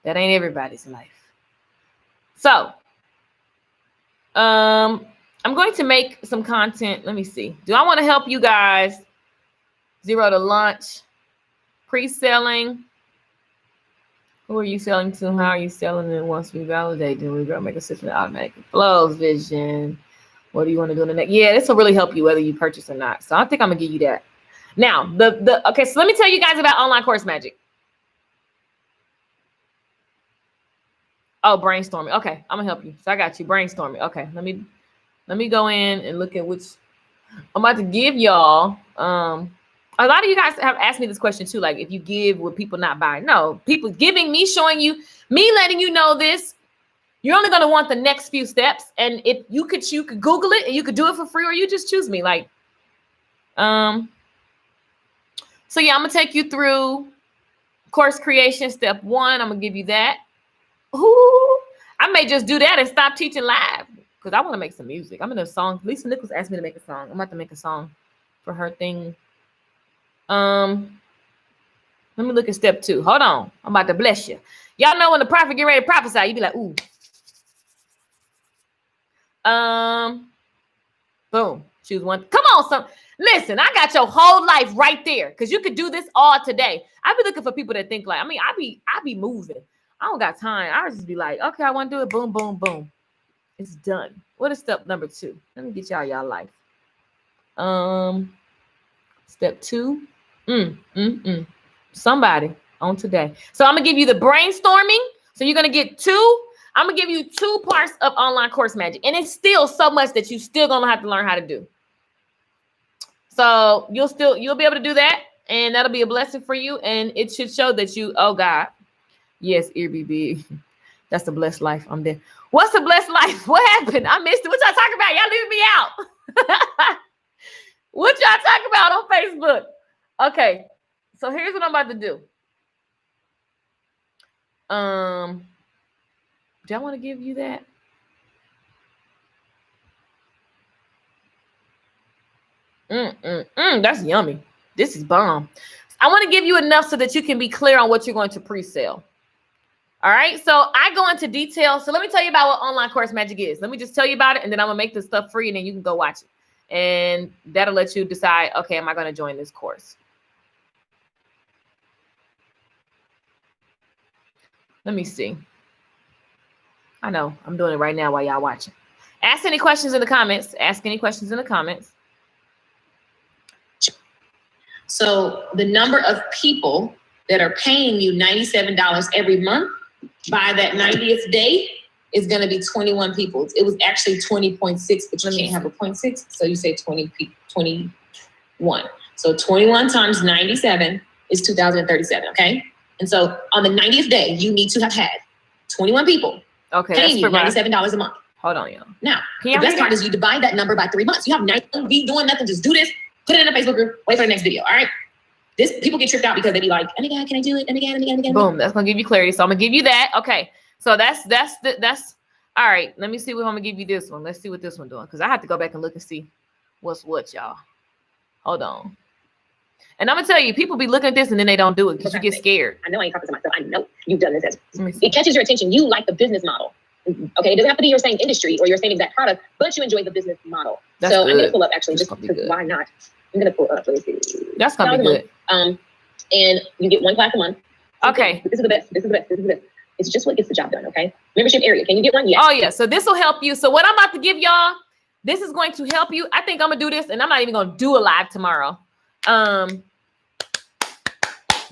that ain't everybody's life. So, I'm going to make some content. Let me see. Do I want to help you guys zero to launch, pre-selling? Who are you selling to? How are you selling it? Once we validate, then we're going to make a system that automatically flows. Vision. What do you want to do in the next? Yeah, this will really help you whether you purchase or not. So I think I'm going to give you that. Now, okay, so let me tell you guys about Online Course Magic. Oh, brainstorming. Okay, I'm going to help you. So I got you. Brainstorming. Okay, let me go in and look at which I'm about to give y'all. A lot of you guys have asked me this question too. Like, if you give, will people not buy? No, people giving, me showing you, me letting you know this. You're only going to want the next few steps. And if you could Google it and you could do it for free, or you just choose me. Like, so yeah, I'm going to take you through course creation. Step 1, I'm going to give you that. Ooh, I may just do that and stop teaching live because I want to make some music. I'm in a song. Lisa Nichols asked me to make a song. I'm about to make a song for her thing. Let me look at step 2. Hold on. I'm about to bless you. Y'all know when the prophet get ready to prophesy, you be like, ooh. Boom. Choose one. Come on, listen, I got your whole life right there because you could do this all today. I be looking for people that think like, I be moving. I don't got time. I just be like, okay, I want to do it. Boom, boom, boom. It's done. What is step number 2? Let me get y'all life. Step 2. Somebody on today. So I'm gonna give you the brainstorming. So you're gonna get 2. I'm gonna give you 2 parts of Online Course Magic, and it's still so much that you still gonna have to learn how to do. So you'll be able to do that, and that'll be a blessing for you. And it should show that you, oh God, yes, ear be big. That's a blessed life. I'm there. What's a blessed life? What happened? I missed it. What y'all talking about? Y'all leaving me out. What y'all talking about on Facebook? Okay, so here's what I'm about to do. Do I want to give you that? That's yummy. This is bomb. I want to give you enough so that you can be clear on what you're going to pre-sale. All right, so I go into detail. So let me tell you about what Online Course Magic is. Let me just tell you about it, and then I'm gonna make this stuff free, and then you can go watch it. And that'll let you decide, okay, am I gonna join this course? Let me see. I know, I'm doing it right now while y'all watching. Ask any questions in the comments. Ask any questions in the comments. So the number of people that are paying you $97 every month by that 90th day is going to be 21 people. It was actually 20.6, but you can't have a 0.6. So you say 21. So 21 times 97 is 2,037. Okay. And so on the 90th day, you need to have had 21 people paying you $97 a month. Hold on, y'all. Now, the best part is you divide that number by 3 months. You have 9 be doing nothing. Just do this. Put it in a Facebook group. Wait for the next video. All right. This people get tripped out because they be like, "Oh my God, can I do it? Oh my God, oh my God, oh my God." Boom. That's gonna give you clarity. So I'm gonna give you that. Okay. So that's all right. Let me see what I'm gonna give you this one. Let's see what this one doing because I have to go back and look and see what's what, y'all. Hold on. And I'm gonna tell you, people be looking at this and then they don't do it because you get scared. I know I ain't talking to myself. I know you've done this. It catches your attention. You like the business model. Okay, it doesn't have to be your same industry or your same exact product, but you enjoy the business model. That's so good. I'm gonna pull up actually just because why not? I'm gonna pull up. Let me see. That's gonna be good. And you get 1 class a month. Okay. This is the best. This is the best. This is the best. It's just what gets the job done. Okay. Membership area. Can you get one? Yes. Oh yeah. So this will help you. So what I'm about to give y'all, this is going to help you. I think I'm gonna do this, and I'm not even gonna do a live tomorrow.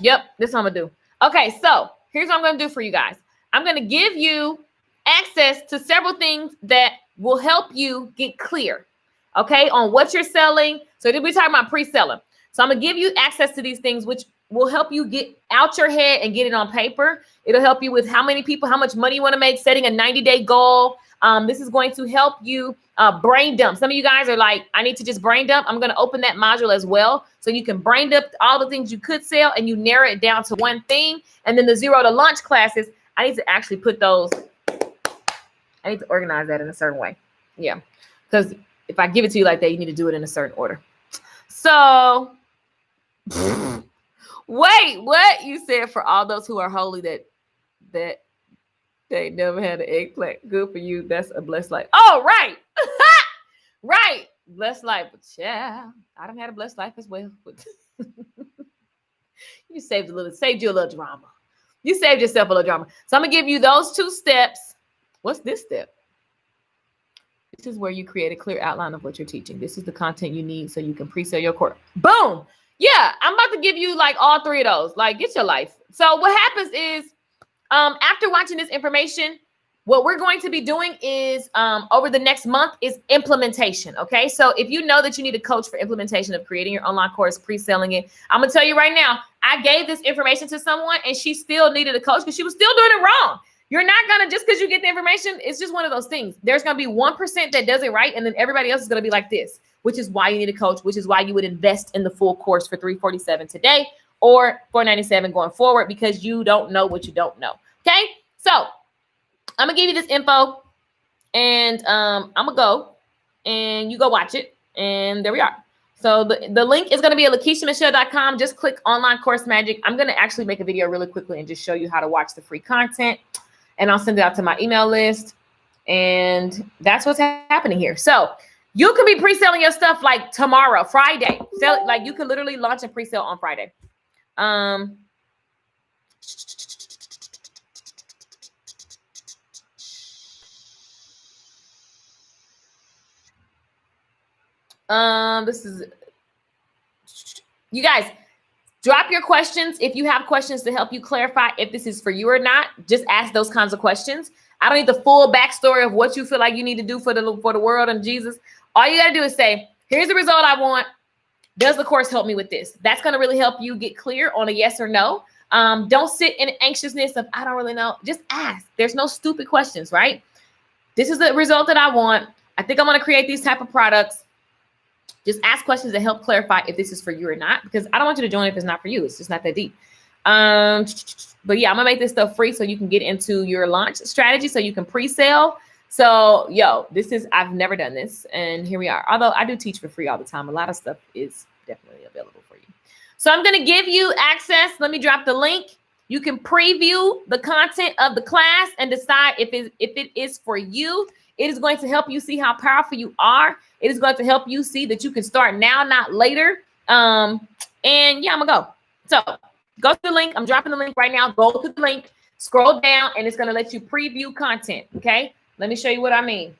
Yep. This is what I'm gonna do. Okay. So here's what I'm gonna do for you guys. I'm gonna give you access to several things that will help you get clear. Okay, on what you're selling. So we're talking about pre-selling. So I'm gonna give you access to these things, which will help you get out your head and get it on paper. It'll help you with how many people, how much money you want to make, setting a 90-day goal. This is going to help you brain dump. Some of you guys are like, I need to just brain dump. I'm going to open that module as well. So you can brain dump all the things you could sell and you narrow it down to one thing. And then the 0 to launch classes, I need to actually put those. I need to organize that in a certain way. Yeah, because if I give it to you like that, you need to do it in a certain order. So, wait, what you said for all those who are holy that they never had an eggplant. Good for you. That's a blessed life. Oh, right. Right. Blessed life. But yeah, I done had a blessed life as well. But you saved you a little drama. You saved yourself a little drama. So I'm gonna give you those 2 steps. What's this step? This is where you create a clear outline of what you're teaching. This is the content you need so you can pre-sell your course. Boom. Yeah, I'm about to give you like all 3 of those. Like, get your life. So what happens is, after watching this information, what we're going to be doing is over the next month is implementation. Okay. So if you know that you need a coach for implementation of creating your online course, pre-selling it, I'm going to tell you right now, I gave this information to someone and she still needed a coach because she was still doing it wrong. You're not going to, just because you get the information, it's just one of those things. There's going to be 1% that does it right. And then everybody else is going to be like this, which is why you need a coach, which is why you would invest in the full course for $347 today or $497 going forward, because you don't know what you don't know. Okay. So I'm gonna give you this info and I'm gonna go and you go watch it. And there we are. So the link is gonna be at LakeishaMichelle.com. Just click online course magic. I'm gonna actually make a video really quickly and just show you how to watch the free content, and I'll send it out to my email list. And that's what's happening here. So you can be pre-selling your stuff like tomorrow, Friday. Sell, like you could literally launch a pre-sale on Friday. This is, you guys, drop your questions. If you have questions to help you clarify if this is for you or not, just ask those kinds of questions. I don't need the full backstory of what you feel like you need to do for the world and Jesus. All you got to do is say, here's the result I want. Does the course help me with this? That's going to really help you get clear on a yes or no. Don't sit in anxiousness of, I don't really know. Just ask. There's no stupid questions, right? This is the result that I want. I think I'm going to create these type of products. Just ask questions that help clarify if this is for you or not, because I don't want you to join if it's not for you. It's just not that deep. But yeah, I'm gonna make this stuff free so you can get into your launch strategy so you can pre-sale. So I've never done this, and here we are. Although I do teach for free all the time, a lot of stuff is definitely available for you. So I'm gonna give you access. Let me drop the link. You can preview the content of the class and decide if it is for you. It is going to help you see how powerful you are. It is going to help you see that you can start now, not later. And yeah, I'm gonna go. So go to the link. I'm dropping the link right now. Go to the link, scroll down, and it's gonna let you preview content. Okay. Let me show you what I mean.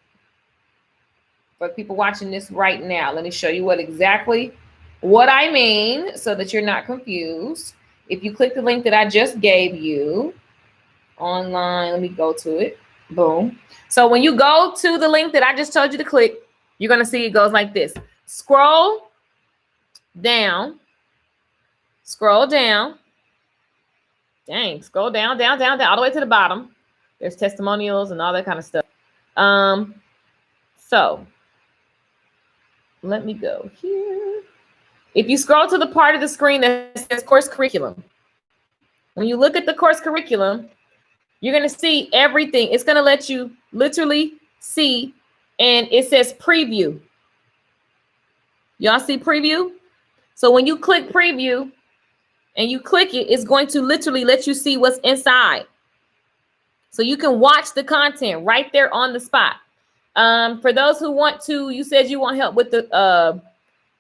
For people watching this right now, let me show you exactly what I mean so that you're not confused. If you click the link that I just gave you online, let me go to it. Boom. So when you go to the link that I just told you to click, you're going to see it goes like this. Scroll down. Scroll down. Dang, scroll down, all the way to the bottom. There's testimonials and all that kind of stuff. So let me go here. If you scroll to the part of the screen that says course curriculum, when you look at the course curriculum, you're going to see everything. It's going to let you literally see, and it says preview. Y'all see preview? So when you click preview and you click it, it's going to literally let you see what's inside. So you can watch the content right there on the spot. For those who want to, you said you want help with the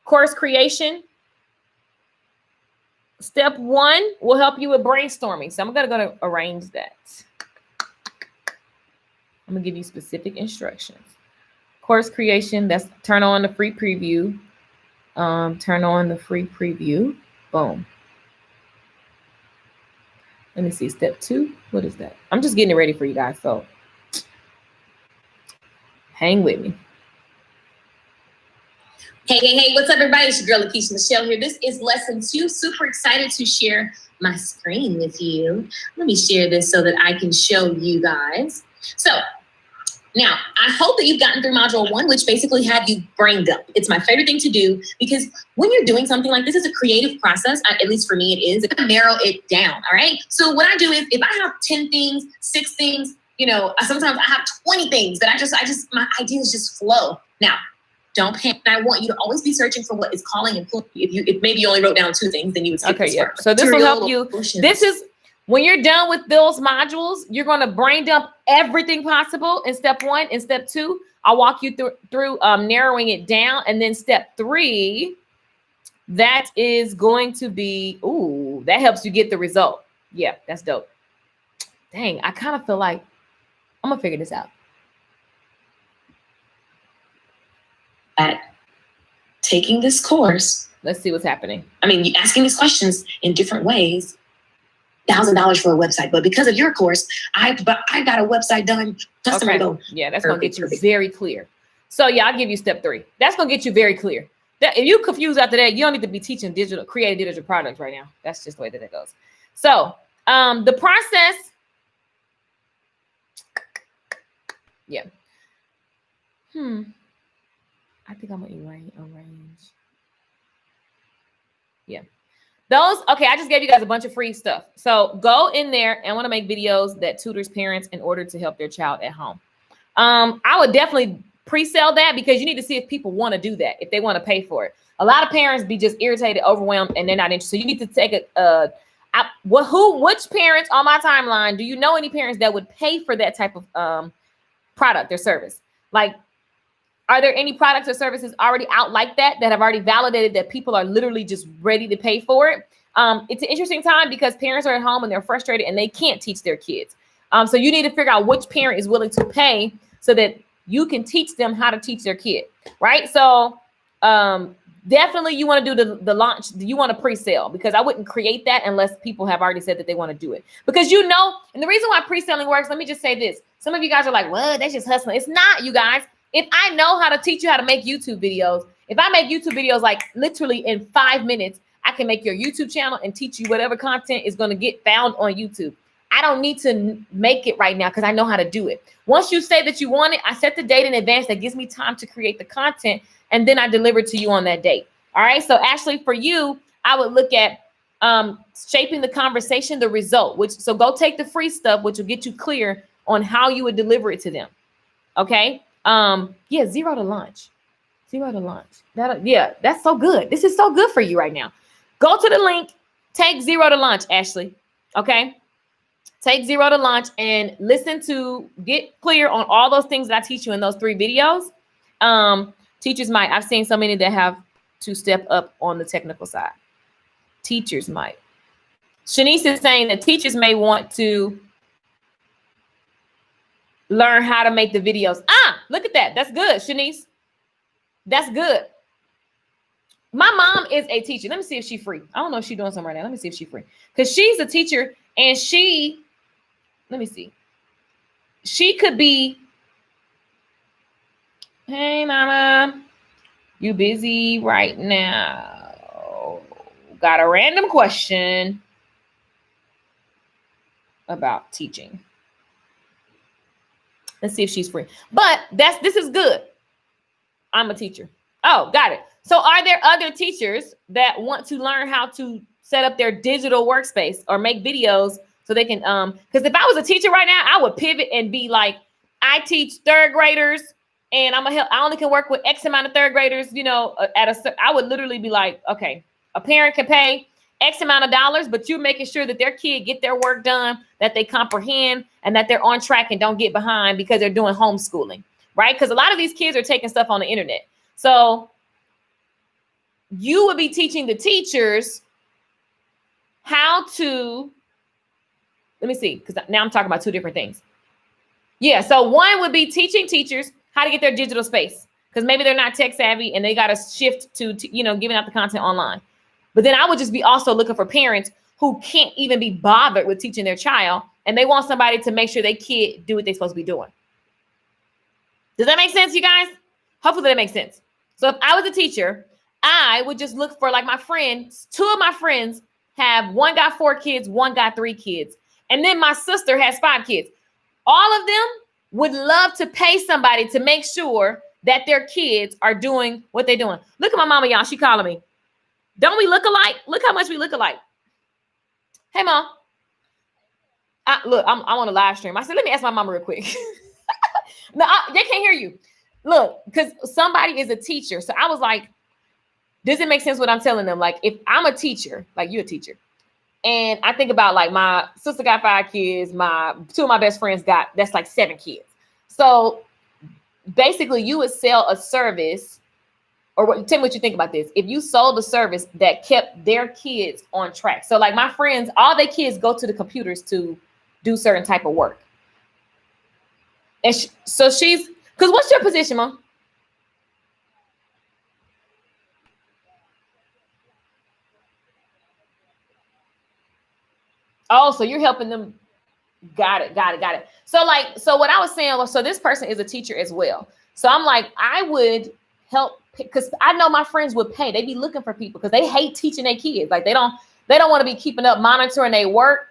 course creation. Step 1 will help you with brainstorming. So I'm going to arrange that. I'm going to give you specific instructions. Course creation, that's turn on the free preview. Turn on the free preview. Boom. Let me see. Step 2. What is that? I'm just getting it ready for you guys. So hang with me. Hey, what's up, everybody? It's your girl, Lakeisha Michelle here. This is lesson 2. Super excited to share my screen with you. Let me share this so that I can show you guys. So now, I hope that you've gotten through module 1, which basically had you brain dump. It's my favorite thing to do because when you're doing something like this, it's a creative process. At least for me, it is. I narrow it down, all right? So what I do is if I have 10 things, 6 things, sometimes I have 20 things that I just my ideas just flow. Now, Don't panic. I want you to always be searching for what is calling and pulling. If maybe you only wrote down 2 things, then you would skip Okay, this yeah. part. So this will help Material, you. emotions. This is when you're done with those modules, you're going to brain dump everything possible in step 1. In step 2, I'll walk you through narrowing it down. And then step 3, that is going to be, ooh, that helps you get the result. Yeah, that's dope. Dang, I kind of feel like I'm going to figure this out. At taking this course, Let's see what's happening. I mean, you asking these questions in different ways, $1,000 for a website. But because of your course, I got a website done. Customer Okay. go. Yeah, that's going to Perfect, get you perfect. very clear. So yeah, I'll give you step 3. That's going to get you very clear. That, if you confused after that, you don't need to be teaching creating digital products right now. That's just the way that it goes. So the process. Yeah. I think I'm going to arrange. Yeah. Those, okay, I just gave you guys a bunch of free stuff. So go in there and want to make videos that tutors parents in order to help their child at home. I would definitely pre-sell that because you need to see if people want to do that, if they want to pay for it. A lot of parents be just irritated, overwhelmed, and they're not interested. So you need to take which parents on my timeline, do you know any parents that would pay for that type of product or service? Like, are there any products or services already out like that have already validated that people are literally just ready to pay for it? It's an interesting time because parents are at home and they're frustrated and they can't teach their kids. So you need to figure out which parent is willing to pay so that you can teach them how to teach their kid, right? So definitely you want to do the launch. You want to pre-sale because I wouldn't create that unless people have already said that they want to do it. Because and the reason why pre-selling works, let me just say this. Some of you guys are like, well, that's just hustling. It's not, you guys. If I know how to teach you how to make YouTube videos, if I make YouTube videos like literally in 5 minutes, I can make your YouTube channel and teach you whatever content is going to get found on YouTube. I don't need to make it right now because I know how to do it. Once you say that you want it, I set the date in advance that gives me time to create the content, and then I deliver to you on that date. All right. So Ashley, for you, I would look at shaping the conversation, the result, so go take the free stuff, which will get you clear on how you would deliver it to them. Okay. Yeah, 0 to launch. 0 to launch. That's so good. This is so good for you right now. Go to the link, take 0 to launch, Ashley. Okay. Take 0 to launch and get clear on all those things that I teach you in those 3 videos. Teachers might, I've seen so many that have to step up on the technical side. Teachers might. Shanice is saying that teachers may want to learn how to make the videos. Look at that. That's good, Shanice. That's good. My mom is a teacher. Let me see if she's free. I don't know if she's doing something right now. Let me see if she's free. Because she's a teacher and let me see. She could be, hey, mama, you busy right now? Got a random question about teaching. Let's see if she's free. But this is good. I'm a teacher. Oh, got it. So are there other teachers that want to learn how to set up their digital workspace or make videos so they can, because if I was a teacher right now, I would pivot and be like, I teach 3rd graders and I only can work with X amount of 3rd graders, I would literally be like, okay, a parent can pay X amount of dollars, but you're making sure that their kid get their work done, that they comprehend, and that they're on track and don't get behind because they're doing homeschooling, right? Because a lot of these kids are taking stuff on the internet. So you would be teaching the teachers how to, let me see, because now I'm talking about 2 different things. Yeah, so one would be teaching teachers how to get their digital space because maybe they're not tech savvy and they got to shift to, giving out the content online. But then I would just be also looking for parents who can't even be bothered with teaching their child and they want somebody to make sure their kid do what they're supposed to be doing. Does that make sense, you guys? Hopefully that makes sense. So if I was a teacher, I would just look for like my friends. 2 of my friends one got 4 kids, one got 3 kids. And then my sister has 5 kids. All of them would love to pay somebody to make sure that their kids are doing what they're doing. Look at my mama, y'all. She calling me. Don't we look alike? Look how much we look alike. Hey, Mom. Look, I'm on a live stream. I said, let me ask my mama real quick. No, they can't hear you. look, because somebody is a teacher. So I was like, does it make sense what I'm telling them? Like, if I'm a teacher, like you're a teacher, and I think about like my sister got 5 kids, my 2 of my best friends that's like 7 kids. So basically you would sell a service, or tell me what you think about this. If you sold a service that kept their kids on track. So like my friends, all their kids go to the computers to do certain type of work. And so she's, because what's your position, Mom? Oh, so you're helping them. Got it. So what I was saying was, so this person is a teacher as well. So I'm like, I would help, because I know my friends would pay. They be looking for people because they hate teaching their kids. Like they don't want to be keeping up monitoring their work.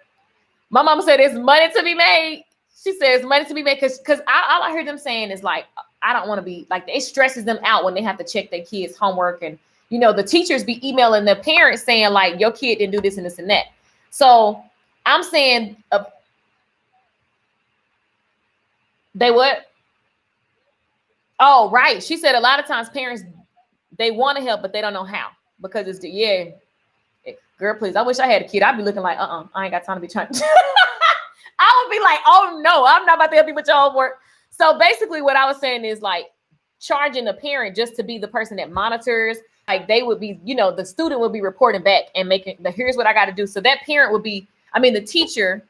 My mama said there's money to be made. She says money to be made because all I hear them saying is like, I don't want to be like, it stresses them out when they have to check their kids' homework. And, the teachers be emailing the parents saying like, your kid didn't do this and this and that. So I'm saying they what? Oh, right. She said a lot of times parents, they want to help, but they don't know how because it's girl, please. I wish I had a kid. I'd be looking like, I ain't got time to be trying. I would be like, oh no, I'm not about to help you with your homework. So basically what I was saying is like charging a parent just to be the person that monitors. Like they would be, the student would be reporting back and here's what I got to do. So that parent would be, the teacher,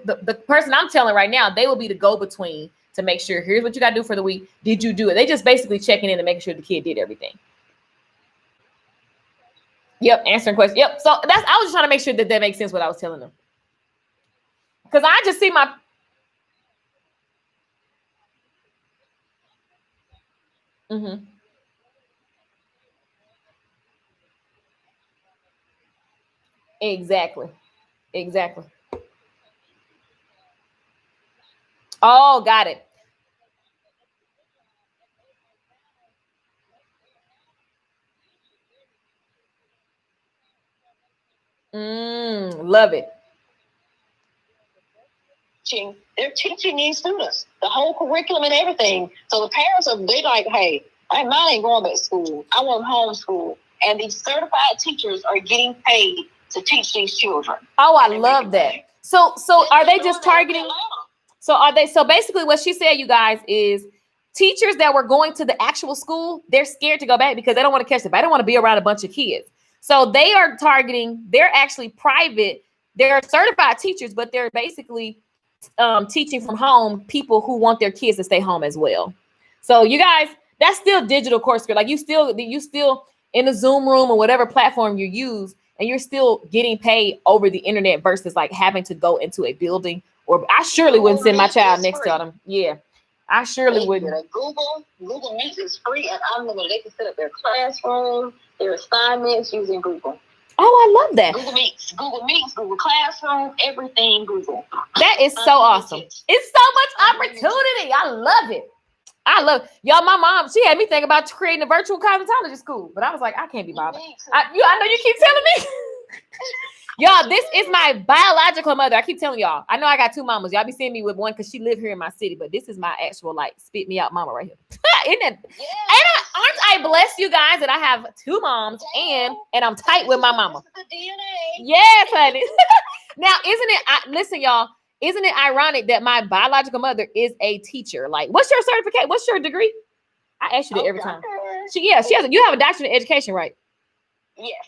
the person I'm telling right now, they will be the go-between to make sure here's what you got to do for the week. Did you do it? They just basically checking in and making sure the kid did everything. Yep. Answering questions. Yep. So I was just trying to make sure that makes sense what I was telling them. Because I just see my. Mm-hmm. Exactly. Oh, got it. Love it. They're teaching these students the whole curriculum and everything. So the parents they like, hey, mine ain't going back to school. I want homeschool. And these certified teachers are getting paid to teach these children. Oh, I love that. So are they just targeting? So basically what she said, you guys, is teachers that were going to the actual school, they're scared to go back because they don't want to catch it. They don't want to be around a bunch of kids. So they are targeting, they're actually private. They're certified teachers, but they're basically teaching from home people who want their kids to stay home as well. So you guys, that's still digital courseware. Like you still in the Zoom room or whatever platform you use, and you're still getting paid over the internet versus like having to go into a building. Or I surely wouldn't send my child next to them. Yeah, I surely wouldn't. Google Meet is free and unlimited. They can set up their classroom, their assignments using Google. Oh, I love that. Google Meets, Google Classroom, everything Google. That is so awesome. It's so much opportunity. I love it. Y'all, my mom, she had me think about creating a virtual cosmetology school, but I was like, I can't be bothered. I know you keep telling me. Y'all, this is my biological mother. I keep telling y'all. I know I got 2 mamas. Y'all be seeing me with one because she live here in my city, but this is my actual like spit me out mama right here. Aren't I blessed, you guys, that I have 2 moms and I'm tight with my mama. Yes, honey. Now, listen, y'all, isn't it ironic that my biological mother is a teacher? Like, what's your certificate? What's your degree? I ask you that every time. You have a doctorate in education, right? Yes.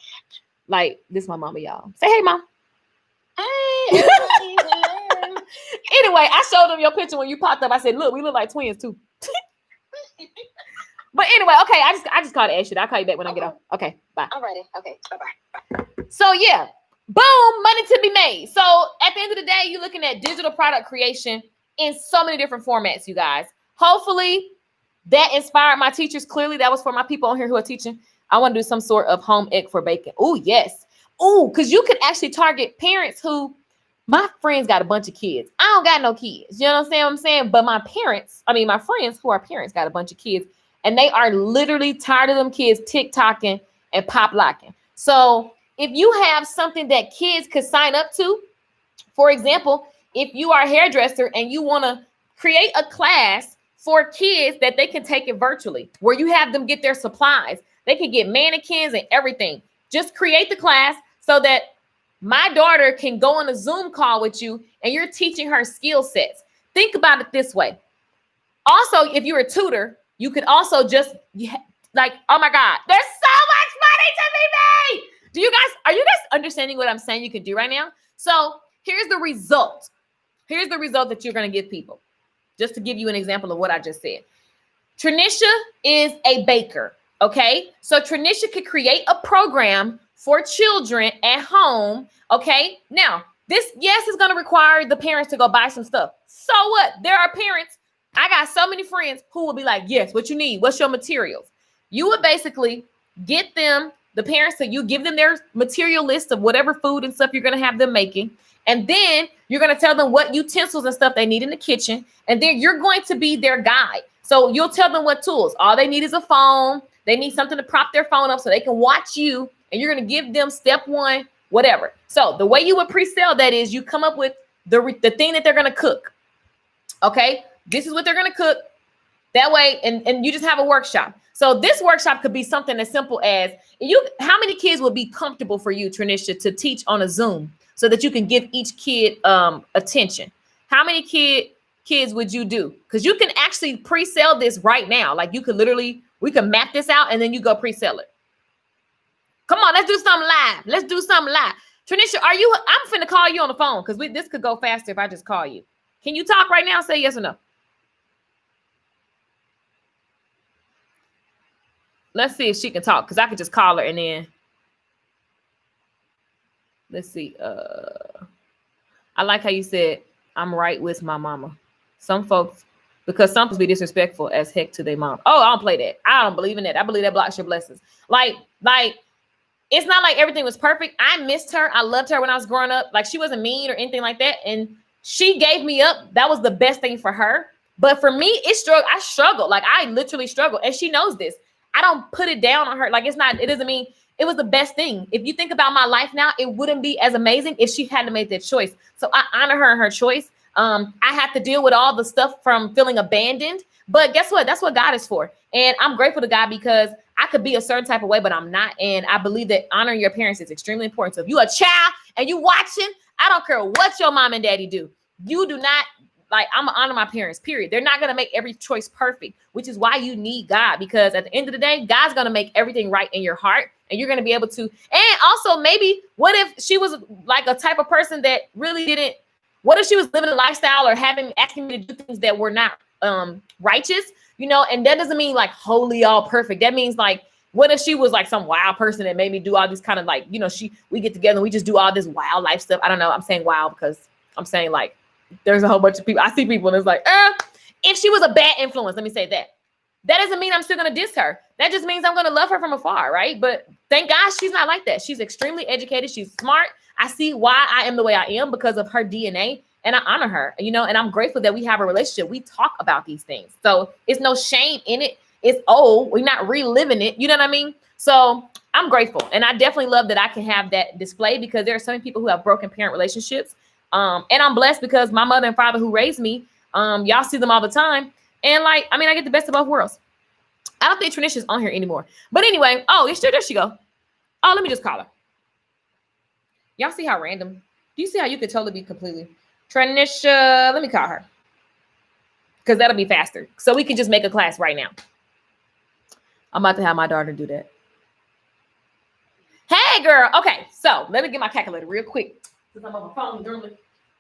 Like, this is my mama, y'all. Say hey, mom. Hey. Anyway, I showed them your picture when you popped up. I said, look, we look like twins too. But anyway, okay, I just called to ask you. I'll call you back when I get off. Okay, bye. Alrighty. Okay, bye-bye. So yeah, boom, money to be made. So at the end of the day, you're looking at digital product creation in so many different formats, you guys. Hopefully that inspired my teachers. Clearly, that was for my people on here who are teaching. I want to do some sort of home egg for bacon. Oh, yes. Oh, because you could actually target parents who, my friends got a bunch of kids. I don't got no kids. You know what I'm saying? But my friends who are parents got a bunch of kids, and they are literally tired of them kids TikToking and pop locking. So if you have something that kids could sign up to, for example, if you are a hairdresser and you want to create a class for kids that they can take it virtually, where you have them get their supplies. They can get mannequins and everything. Just create the class so that my daughter can go on a Zoom call with you and you're teaching her skill sets. Think about it this way. Also, if you're a tutor, you could also just like, oh my God, there's so much money to be made. Are you guys understanding what I'm saying you can do right now? So here's the result. Here's the result that you're going to give people. Just to give you an example of what I just said. Tranisha is a baker, okay? So Tranisha could create a program for children at home, okay? Now, this, yes, is going to require the parents to go buy some stuff. So what? There are parents, I got so many friends who will be like, yes, what you need? What's your materials? You would basically get them, the parents, so you give them their material list of whatever food and stuff you're going to have them making. And then you're going to tell them what utensils and stuff they need in the kitchen. And then you're going to be their guide. So you'll tell them what tools. All they need is a phone. They need something to prop their phone up so they can watch you. And you're going to give them step one, whatever. So the way you would pre-sell that is you come up with the thing that they're going to cook. Okay, this is what they're going to cook. That way, and you just have a workshop. So this workshop could be something as simple as how many kids would be comfortable for you, Tranisha, to teach on a Zoom so that you can give each kid attention? How many kids would you do? Because you can actually pre-sell this right now. Like you could literally, we can map this out and then you go pre-sell it. Come on, let's do something live. Let's do something live. Tranisha, I'm finna call you on the phone because this could go faster if I just call you. Can you talk right now? Say yes or no. Let's see if she can talk because I could just call her and then let's see. I like how you said I'm right with my mama. Some folks, because some folks be disrespectful as heck to their mom. Oh, I don't play that. I don't believe in that. I believe that blocks your blessings. Like it's not like everything was perfect. I missed her. I loved her when I was growing up. Like she wasn't mean or anything like that. And she gave me up. That was the best thing for her. But for me, I struggled. Like I literally struggled. And she knows this. I don't put it down on her. Like it doesn't mean it was the best thing. If you think about my life now, it wouldn't be as amazing if she hadn't made that choice. So I honor her and her choice. I have to deal with all the stuff from feeling abandoned. But guess what? That's what God is for. And I'm grateful to God because I could be a certain type of way, but I'm not. And I believe that honoring your parents is extremely important. So if you're a child and you watching, I don't care what your mom and daddy do. You do not, like, I'm gonna honor my parents, period. They're not gonna make every choice perfect, which is why you need God, because at the end of the day, God's gonna make everything right in your heart, and you're gonna be able to. And also, maybe what if she was like a type of person that really didn't? What if she was living a lifestyle or asking me to do things that were not righteous, And that doesn't mean like wholly all perfect. That means like, what if she was like some wild person that made me do all these kind of like, we get together and we just do all this wild life stuff. I don't know. I'm saying wild because I'm saying like. There's a whole bunch of people. I see people and it's like, if she was a bad influence, let me say that. That doesn't mean I'm still going to diss her. That just means I'm going to love her from afar, right? But thank God she's not like that. She's extremely educated. She's smart. I see why I am the way I am because of her DNA, and I honor her, and I'm grateful that we have a relationship. We talk about these things. So it's no shame in it. It's we're not reliving it. You know what I mean? So I'm grateful. And I definitely love that I can have that display because there are so many people who have broken parent relationships. And I'm blessed because my mother and father who raised me, y'all see them all the time. And I get the best of both worlds. I don't think Tranisha's on here anymore. But anyway, there she go. Oh, let me just call her. Y'all see how random? Do you see how you could totally be completely? Tranisha, let me call her. Because that'll be faster. So we can just make a class right now. I'm about to have my daughter do that. Hey, girl. Okay, so let me get my calculator real quick. Since I'm on my phone,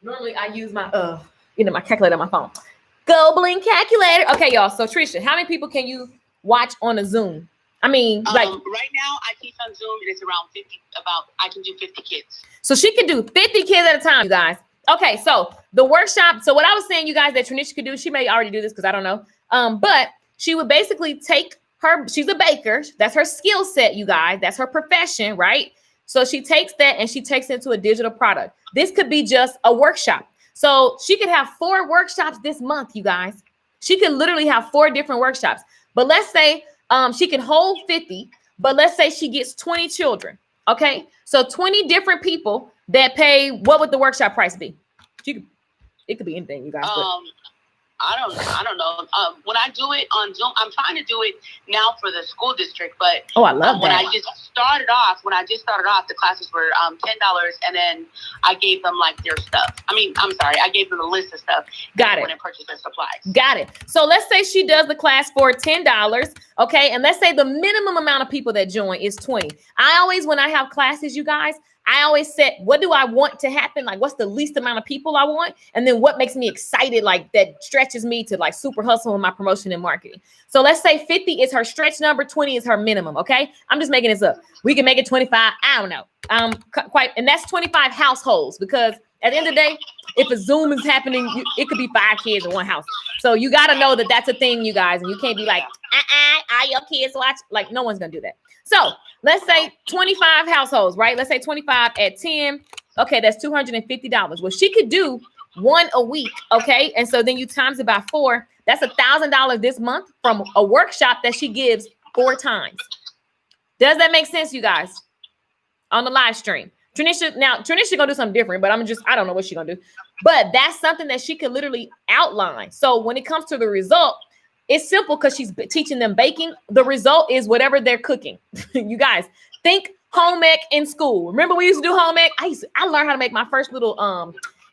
normally I use my my calculator on my phone. Go Bling calculator. Okay, y'all. So Trisha, how many people can you watch on a Zoom? I mean, right now I teach on Zoom and it's around 50. I can do 50 kids. So she can do 50 kids at a time, you guys. Okay, so the workshop. So what I was saying, you guys, that Tranisha could do, she may already do this because I don't know. But she would basically take her. She's a baker. That's her skill set, you guys. That's her profession, right? So she takes that and she takes it into a digital product. This could be just a workshop. So she could have 4 workshops this month, you guys. She could literally have 4 different workshops. But let's say she can hold 50, but let's say she gets 20 children. Okay. So 20 different people that pay, what would the workshop price be? It could be anything, you guys. I don't know. When I do it on Zoom, I'm trying to do it now for the school district, but Oh, I love when that. I just started off, the classes were $10, and then I gave them like their stuff. I'm sorry, I gave them a list of stuff. Got it. When I purchased their supplies. Got it. So let's say she does the class for $10, okay? And let's say the minimum amount of people that join is 20. I always, when I have classes, you guys, I always set, what do I want to happen? Like, what's the least amount of people I want? And then what makes me excited, like that stretches me to like super hustle in my promotion and marketing. So let's say 50 is her stretch number, 20 is her minimum, okay? I'm just making this up. We can make it 25. I don't know. And that's 25 households, because at the end of the day, if a Zoom is happening, it could be 5 kids in one house. So you got to know that that's a thing, you guys. And you can't be like, all your kids watch. Like, no one's going to do that. So let's say 25 households, right? Let's say 25 at 10. Okay, that's $250. Well, she could do one a week, okay? And so then you times it by 4. That's $1,000 this month from a workshop that she gives 4 times. Does that make sense, you guys? On the live stream. Tanisha gonna do something different, but I don't know what she's gonna do. But that's something that she could literally outline. So when it comes to the result, it's simple because she's teaching them baking. The result is whatever they're cooking. You guys, think home ec in school. Remember we used to do home ec? I learned how to make my first little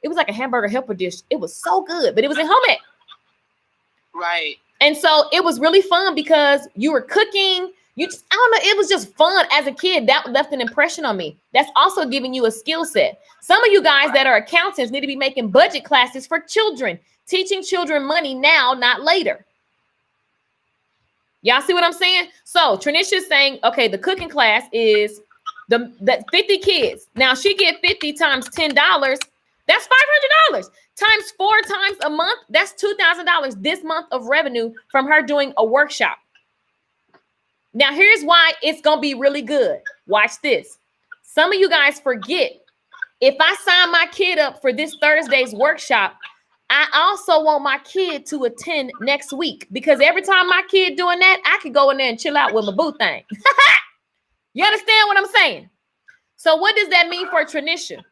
it was like a hamburger helper dish. It was so good, but it was in home ec. Right. And so it was really fun because you were cooking. I don't know, it was just fun as a kid. That left an impression on me. That's also giving you a skill set. Some of you guys that are accountants need to be making budget classes for children, teaching children money now, not later. Y'all see what I'm saying? So Tanisha's saying, okay, the cooking class is that 50 kids. Now she get 50 times $10. That's $500 times 4 times a month. That's $2,000 this month of revenue from her doing a workshop. Now, here's why it's going to be really good. Watch this. Some of you guys forget, if I sign my kid up for this Thursday's workshop, I also want my kid to attend next week, because every time my kid doing that, I could go in there and chill out with my boo thing. You understand what I'm saying? So what does that mean for Tanisha?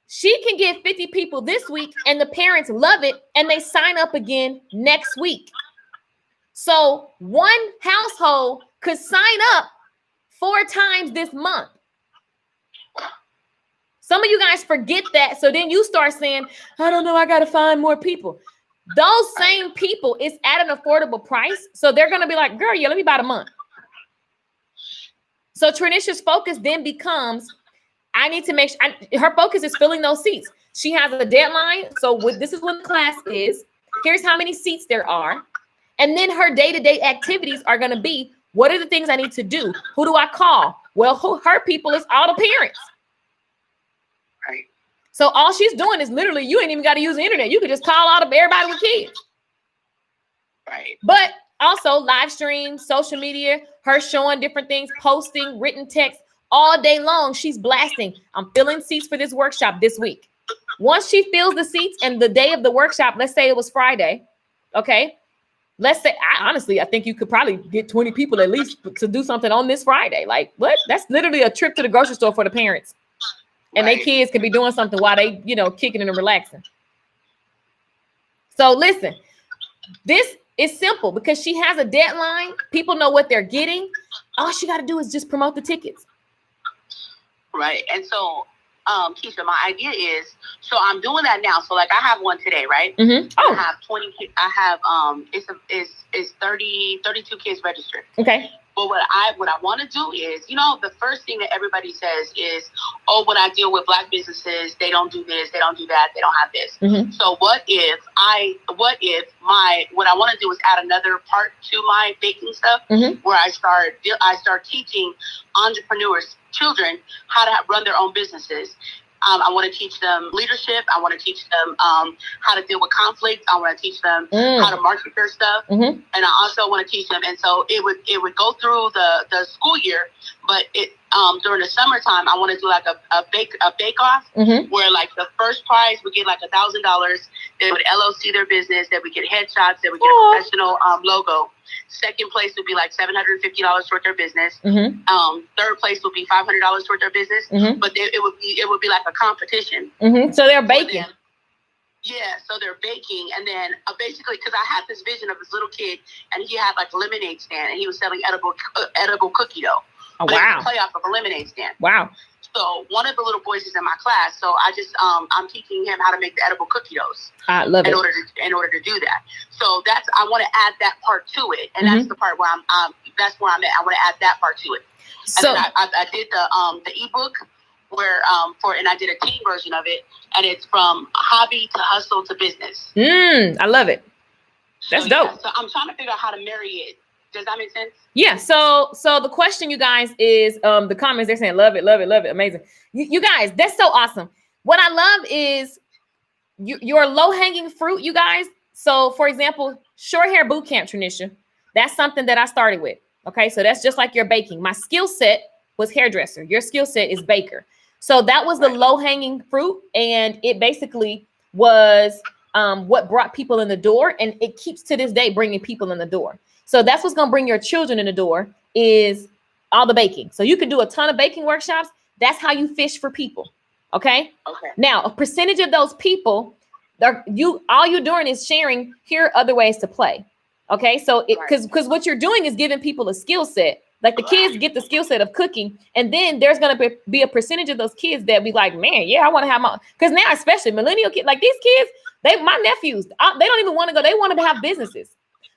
She can get 50 people this week and the parents love it and they sign up again next week. So one household could sign up 4 times this month. Some of you guys forget that. So then you start saying, I don't know, I got to find more people. Those same people is at an affordable price. So they're going to be like, girl, yeah, let me buy a month. So Tanisha's focus then becomes, I need to make sure, her focus is filling those seats. She has a deadline. So this is when the class is. Here's how many seats there are. And then her day-to-day activities are going to be, what are the things I need to do? Who do I call? Well, her people is all the parents. Right. So all she's doing is literally, you ain't even got to use the internet. You could just call out of everybody with kids. Right. But also live stream, social media, her showing different things, posting, written text all day long. She's blasting. I'm filling seats for this workshop this week. Once she fills the seats and the day of the workshop, let's say it was Friday. Okay. Let's say, I think you could probably get 20 people at least to do something on this Friday. Like, what? That's literally a trip to the grocery store for the parents. And their kids can be doing something while they, kicking and relaxing. So listen, this is simple because she has a deadline. People know what they're getting. All she got to do is just promote the tickets. Right. And so, Keisha, my idea is, so I'm doing that now. So like I have one today, right? Mm-hmm. Oh. I have 20. I have it's 32 kids registered. Okay. But what I want to do is, the first thing that everybody says is, oh, when I deal with Black businesses, they don't do this, they don't do that, they don't have this. Mm-hmm. So what I want to do is add another part to my baking stuff, mm-hmm. where I start teaching entrepreneurs, children, how to run their own businesses. I want to teach them leadership. I want to teach them how to deal with conflict. I want to teach them how to market their stuff. Mm-hmm. And I also want to teach them. And so it would go through the school year, but during the summertime, I want to do like a bake off, mm-hmm. where like the first prize would get like $1,000. They would LLC their business. They would get headshots. They would get a professional logo. Second place would be like $750 toward their business. Mm-hmm. Third place would be $500 toward their business. Mm-hmm. But it would be like a competition. Mm-hmm. So they're baking. Yeah, so they're baking, and then basically, because I had this vision of this little kid, and he had like a lemonade stand, and he was selling edible cookie dough. Oh, But it wow. was a play off of a lemonade stand. Wow. So one of the little boys is in my class, so I just I'm teaching him how to make the edible cookie doughs I love in it. order to do that. So I want to add that part to it, and that's the part where that's where I'm at. I want to add that part to it. And So then I did the ebook where and I did a teen version of it, and it's from hobby to hustle to business. I love it. That's dope. So I'm trying to figure out how to marry it. Does that make sense? Yeah. So the question, you guys, is the comments, they're saying love it, love it, love it. Amazing. You guys, that's so awesome. What I love is your low-hanging fruit, you guys. So for example, short hair boot camp, Tranisha, that's something that I started with. Okay. So that's just like your baking. My skill set was hairdresser. Your skill set is baker. So that was the low-hanging fruit. And it basically was what brought people in the door. And it keeps to this day bringing people in the door. So that's what's going to bring your children in the door is all the baking. So you can do a ton of baking workshops. That's how you fish for people. Okay. Okay. Now, a percentage of those people, all you're doing is sharing, here are other ways to play. Okay. So because what you're doing is giving people a skill set. Like the kids get the skill set of cooking. And then there's going to be a percentage of those kids that be like, man, yeah, I want to have my, because now, especially millennial kids, like these kids, my nephews, they don't even want to go. They want to have businesses.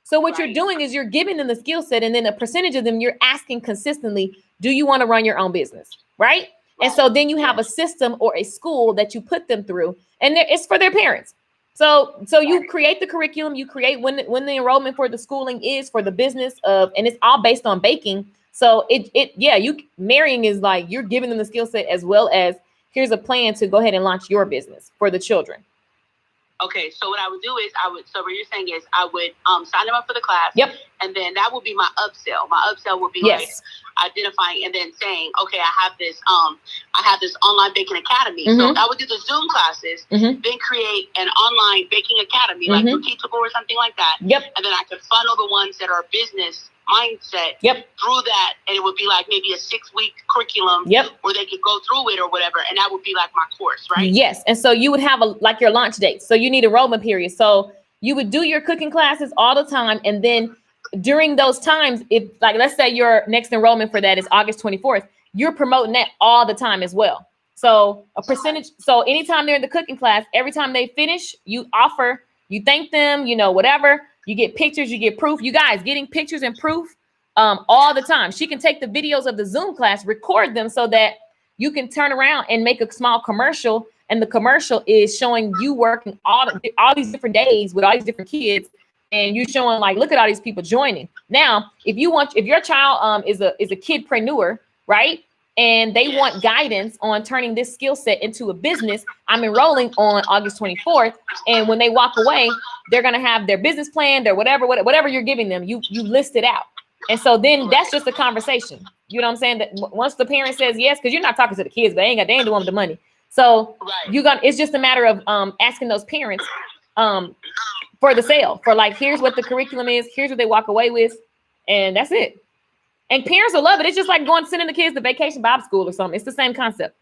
So what you're doing is you're giving them the skill set, and then a percentage of them you're asking consistently, do you want to run your own business? Right? And so then you have a system or a school that you put them through, and it's for their parents. So you create the curriculum, you create when the enrollment for the schooling is for the business of, and it's all based on baking. So marrying is like you're giving them the skill set as well as here's a plan to go ahead and launch your business for the children. Okay, so what I would do is so what you're saying is I would sign them up for the class. Yep. And then that would be my upsell. My upsell would be like identifying and then saying, okay, I have this online baking academy. So I would do the Zoom classes, then create an online baking academy, like Teachable or something like that. Yep. And then I could funnel the ones that are business mindset through that, and it would be like maybe a 6-week curriculum where they could go through it or whatever, and that would be like my course, right? Yes. And so you would have like your launch date. So you need enrollment period. So you would do your cooking classes all the time, and then during those times, if like let's say your next enrollment for that is August 24th, you're promoting that all the time as well. So a percentage. So anytime they're in the cooking class, every time they finish, you offer, you thank them, whatever. You get pictures, you get proof. You guys getting pictures and proof all the time. She can take the videos of the Zoom class, record them so that you can turn around and make a small commercial. And the commercial is showing you working all these different days with all these different kids. And you showing like, look at all these people joining. Now, if your child is a kidpreneur, right? And they want guidance on turning this skill set into a business, I'm enrolling on August 24th. And when they walk away, they're going to have their business plan, their whatever you're giving them, you list it out. And so then that's just a conversation. You know what I'm saying? That once the parent says yes, because you're not talking to the kids, they ain't doing with the money. So it's just a matter of asking those parents for the sale, for like, here's what the curriculum is, here's what they walk away with, and that's it. And parents will love it. It's just like sending the kids to Vacation Bible School or something. It's the same concept.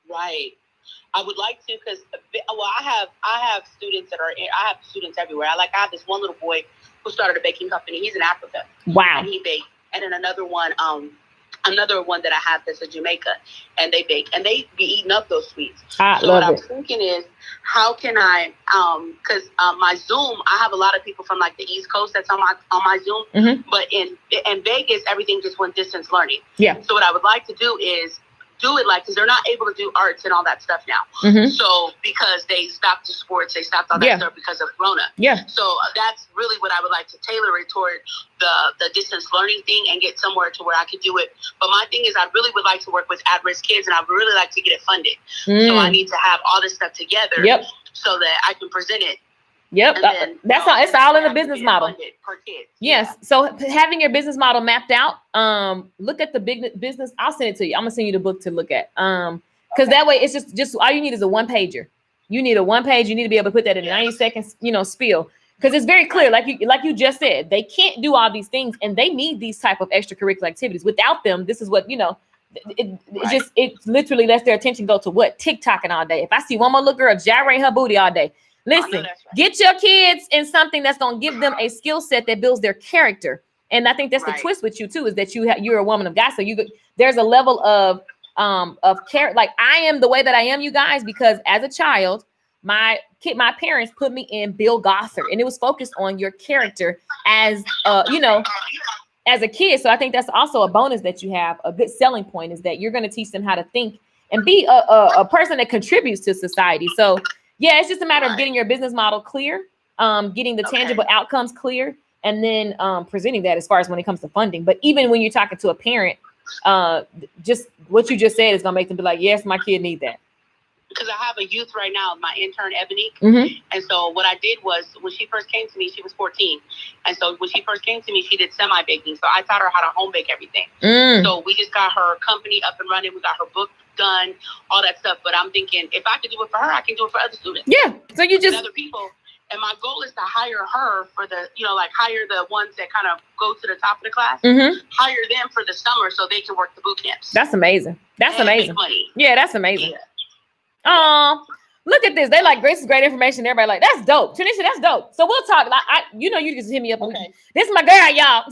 Right. I would like to, because I have students I have students everywhere. I have this one little boy who started a baking company. He's in Africa. Wow. And he baked. And then another one that I have that's in Jamaica, and they bake, and they be eating up those sweets. So what I'm thinking is, how can I, because my Zoom, I have a lot of people from like the East Coast that's on my Zoom, but in Vegas, everything just went distance learning. Yeah. So what I would like to do is do it because they're not able to do arts and all that stuff now. So because they stopped the sports, they stopped all that stuff because of Corona. Yeah. So that's really what I would like to tailor it toward the distance learning thing and get somewhere to where I could do it. But my thing is, I really would like to work with at-risk kids, and I would really like to get it funded. So I need to have all this stuff together so that I can present it. Yep. That's all. It's all in the business model. Per kid. Yes. So having your business model mapped out, look at the big business. I'll send it to you. I'm gonna send you the book to look at. Because that way it's just all you need is a 1-pager. You need a 1-page. You need to be able to put that in a 90-second, spiel. Because it's very clear, like you just said, they can't do all these things, and they need these type of extracurricular activities. Without them, this is what it literally lets their attention go to what? TikToking all day. If I see one more little girl gyrating her booty all day, listen, that's right. get your kids in something that's going to give them a skill set that builds their character. And I think that's the Right. twist with you too, is that you're a woman of God. So there's a level of care. Like I am the way that I am, you guys, because as a child, my parents put me in Bill Gothard, and it was focused on your character as as a kid. So I think that's also a bonus that you have. A good selling point is that you're going to teach them how to think and be a person that contributes to society. So yeah, it's just a matter of getting your business model clear, getting the tangible outcomes clear, and then presenting that as far as when it comes to funding. But even when you're talking to a parent, just what you just said is going to make them be like, yes, my kid need that. Because I have a youth right now, my intern, Ebony. Mm-hmm. And so what I did was, when she first came to me, she was 14. And so when she first came to me, she did semi-baking. So I taught her how to home bake everything. So we just got her company up and running. We got her book done, all that stuff. But I'm thinking, if I can do it for her, I can do it for other students. Yeah. So you And just, other people. And my goal is to hire her for the, hire the ones that kind of go to the top of the class, hire them for the summer so they can work the boot camps. that's amazing. That's and make amazing. money. Yeah, that's amazing. Yeah. Oh, look at this. They like, Grace is great information. Everybody like, that's dope. Tanisha, that's dope. So we'll talk. Like, you can just hit me up. Okay. This is my girl, y'all.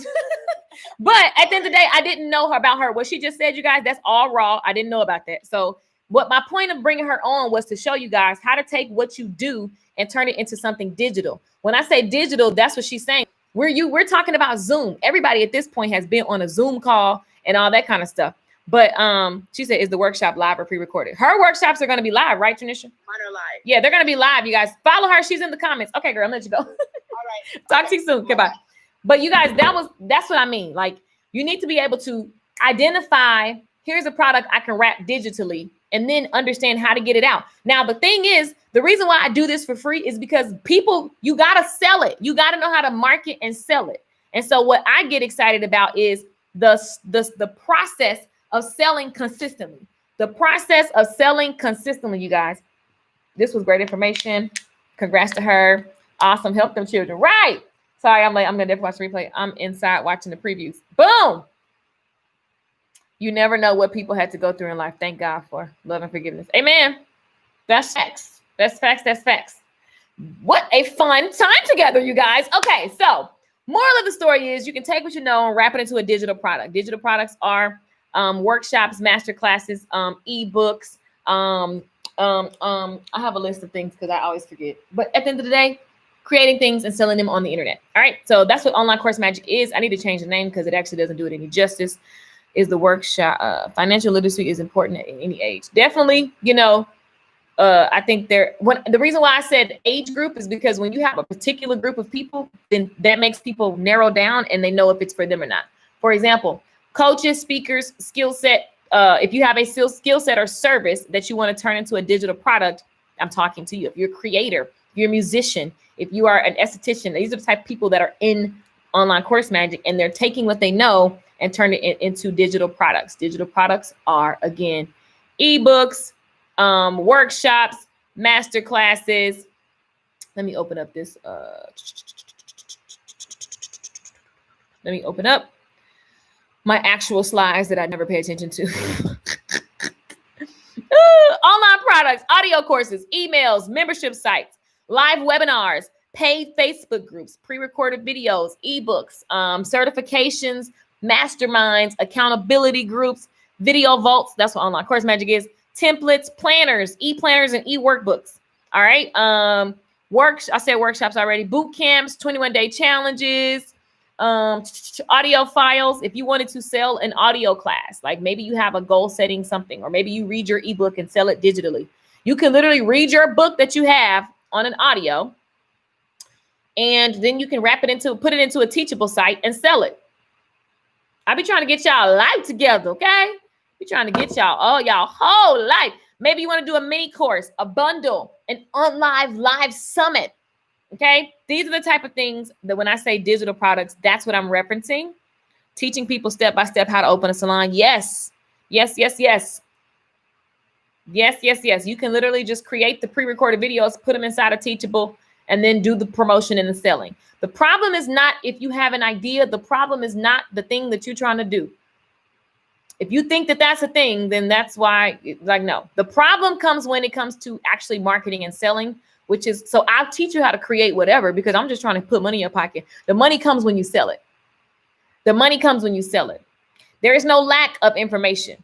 But at the end of the day, I didn't know about her. What she just said, you guys, that's all raw. I didn't know about that. So what my point of bringing her on was to show you guys how to take what you do and turn it into something digital. When I say digital, that's what she's saying. We're talking about Zoom. Everybody at this point has been on a Zoom call and all that kind of stuff. But she said, is the workshop live or pre-recorded? Her workshops are going to be live, right, Tanisha? Mine are live. Yeah, they're going to be live, you guys. Follow her. She's in the comments. Okay, girl, I'll let you go. All right. Talk to you soon. Goodbye. But you guys, that's what I mean. Like, you need to be able to identify, here's a product I can wrap digitally, and then understand how to get it out. Now, the thing is, the reason why I do this for free is because people, you got to sell it. You got to know how to market and sell it. And so what I get excited about is the process of selling consistently. The process of selling consistently, you guys. This was great information. Congrats to her. Awesome. Help them children. Right. Sorry, I'm late. I'm going to watch the replay. I'm inside watching the previews. Boom. You never know what people had to go through in life. Thank God for love and forgiveness. Amen. That's facts. That's facts. That's facts. What a fun time together, you guys. Okay, so moral of the story is you can take what you know and wrap it into a digital product. Digital products are workshops, master classes, ebooks. I have a list of things because I always forget. But at the end of the day, creating things and selling them on the internet. All right, so that's what Online Course Magic is. I need to change the name because it actually doesn't do it any justice. Is the workshop. Financial literacy is important at any age. Definitely, I think the reason why I said age group is because when you have a particular group of people, then that makes people narrow down and they know if it's for them or not. For example, coaches, speakers, skill set. If you have a skill set or service that you want to turn into a digital product, I'm talking to you. If you're a creator, if you're a musician, if you are an esthetician, these are the type of people that are in Online Course Magic, and they're taking what they know and turning it into digital products. Digital products are, again, ebooks, workshops, master classes. Let me open up this. Let me open up my actual slides that I never pay attention to. Online products, audio courses, emails, membership sites, live webinars, paid Facebook groups, pre-recorded videos, ebooks, certifications, masterminds, accountability groups, video vaults. That's what Online Course Magic is. Templates, planners, e-planners, and e-workbooks. All right. I said workshops already. Boot camps, 21-day challenges, audio files. If you wanted to sell an audio class, like maybe you have a goal setting something, or maybe you read your ebook and sell it digitally. You can literally read your book that you have on an audio, and then you can put it into a teachable site and sell it. I be trying to get y'all life together, okay? Be trying to get y'all whole life. Maybe you want to do a mini course, a bundle, an live summit, okay? These are the type of things that when I say digital products, that's what I'm referencing. Teaching people step-by-step how to open a salon. Yes. You can literally just create the pre-recorded videos, put them inside a Teachable, and then do the promotion and the selling. The problem is not if you have an idea. The problem is not the thing that you're trying to do. If you think that that's a thing, then that's why, like, no. The problem comes when it comes to actually marketing and selling, which is, so I'll teach you how to create whatever, because I'm just trying to put money in your pocket. The money comes when you sell it. The money comes when you sell it. There is no lack of information.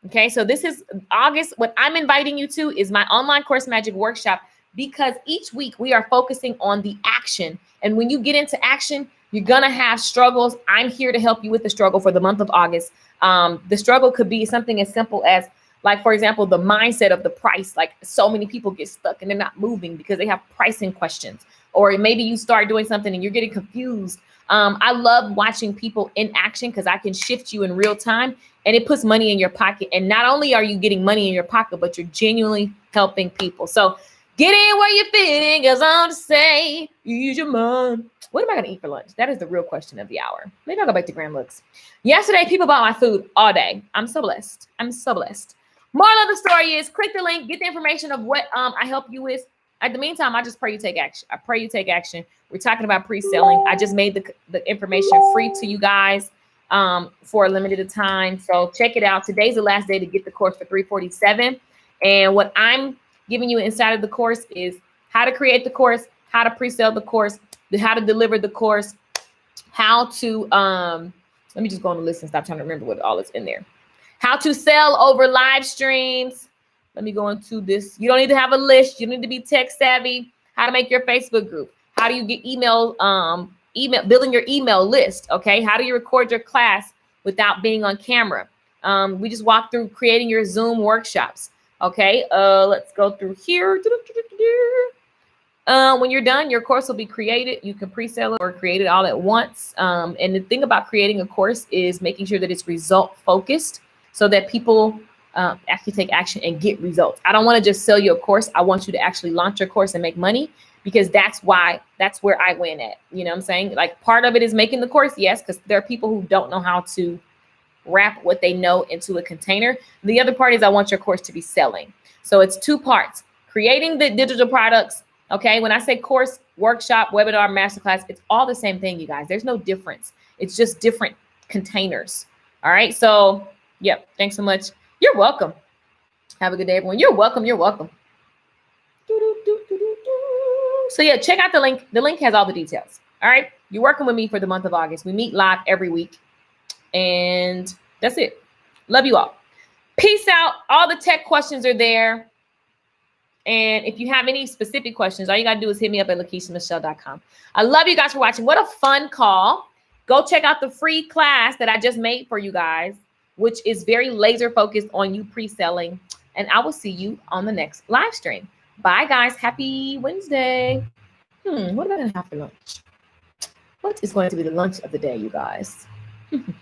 Okay, so this is August. What I'm inviting you to is my online course magic workshop, because each week we are focusing on the action. And when you get into action, you're going to have struggles. I'm here to help you with the struggle for the month of August. The struggle could be something as simple as, like, for example, the mindset of the price. Like, so many people get stuck and they're not moving because they have pricing questions. Or maybe you start doing something and you're getting confused. I love watching people in action because I can shift you in real time, and it puts money in your pocket. And not only are you getting money in your pocket, but you're genuinely helping people. So get in where you're fitting, as I'm to say, use your mind. What am I going to eat for lunch? That is the real question of the hour. Maybe I'll go back to Grand Looks. Yesterday, people bought my food all day. I'm so blessed. I'm so blessed. Moral of the story is, click the link, get the information of what I help you with. At the meantime, I just pray you take action. I pray you take action. We're talking about pre-selling. I just made the information free to you guys for a limited time. So check it out. Today's the last day to get the course for $347. And what I'm giving you inside of the course is how to create the course, how to pre-sell the course, how to deliver the course, how to, let me just go on the list and stop trying to remember what all is in there. How to sell over live streams. Let me go into this. You don't need to have a list. You need to be tech savvy. How to make your Facebook group. How do you get email, building your email list. Okay. How do you record your class without being on camera? We just walked through creating your Zoom workshops. Okay. Let's go through here. When you're done, your course will be created. You can pre-sell it or create it all at once. And the thing about creating a course is making sure that it's result focused so that people actually take action and get results. I don't want to just sell you a course. I want you to actually launch your course and make money, because that's where I win at. You know what I'm saying? Like, part of it is making the course. Yes, because there are people who don't know how to wrap what they know into a container. The other part is I want your course to be selling. So it's two parts: creating the digital products. Okay. When I say course, workshop, webinar, masterclass, it's all the same thing, you guys. There's no difference. It's just different containers. All right. So, yep. Thanks so much. You're welcome. Have a good day, everyone. You're welcome. You're welcome. So yeah, check out the link. The link has all the details. All right. You're working with me for the month of August. We meet live every week. And that's it. Love you all. Peace out. All the tech questions are there. And if you have any specific questions, all you got to do is hit me up at LakeishaMichelle.com. I love you guys for watching. What a fun call. Go check out the free class that I just made for you guys, which is very laser focused on you pre-selling. And I will see you on the next live stream. Bye, guys. Happy Wednesday. What am I going to have for lunch? What is going to be the lunch of the day, you guys?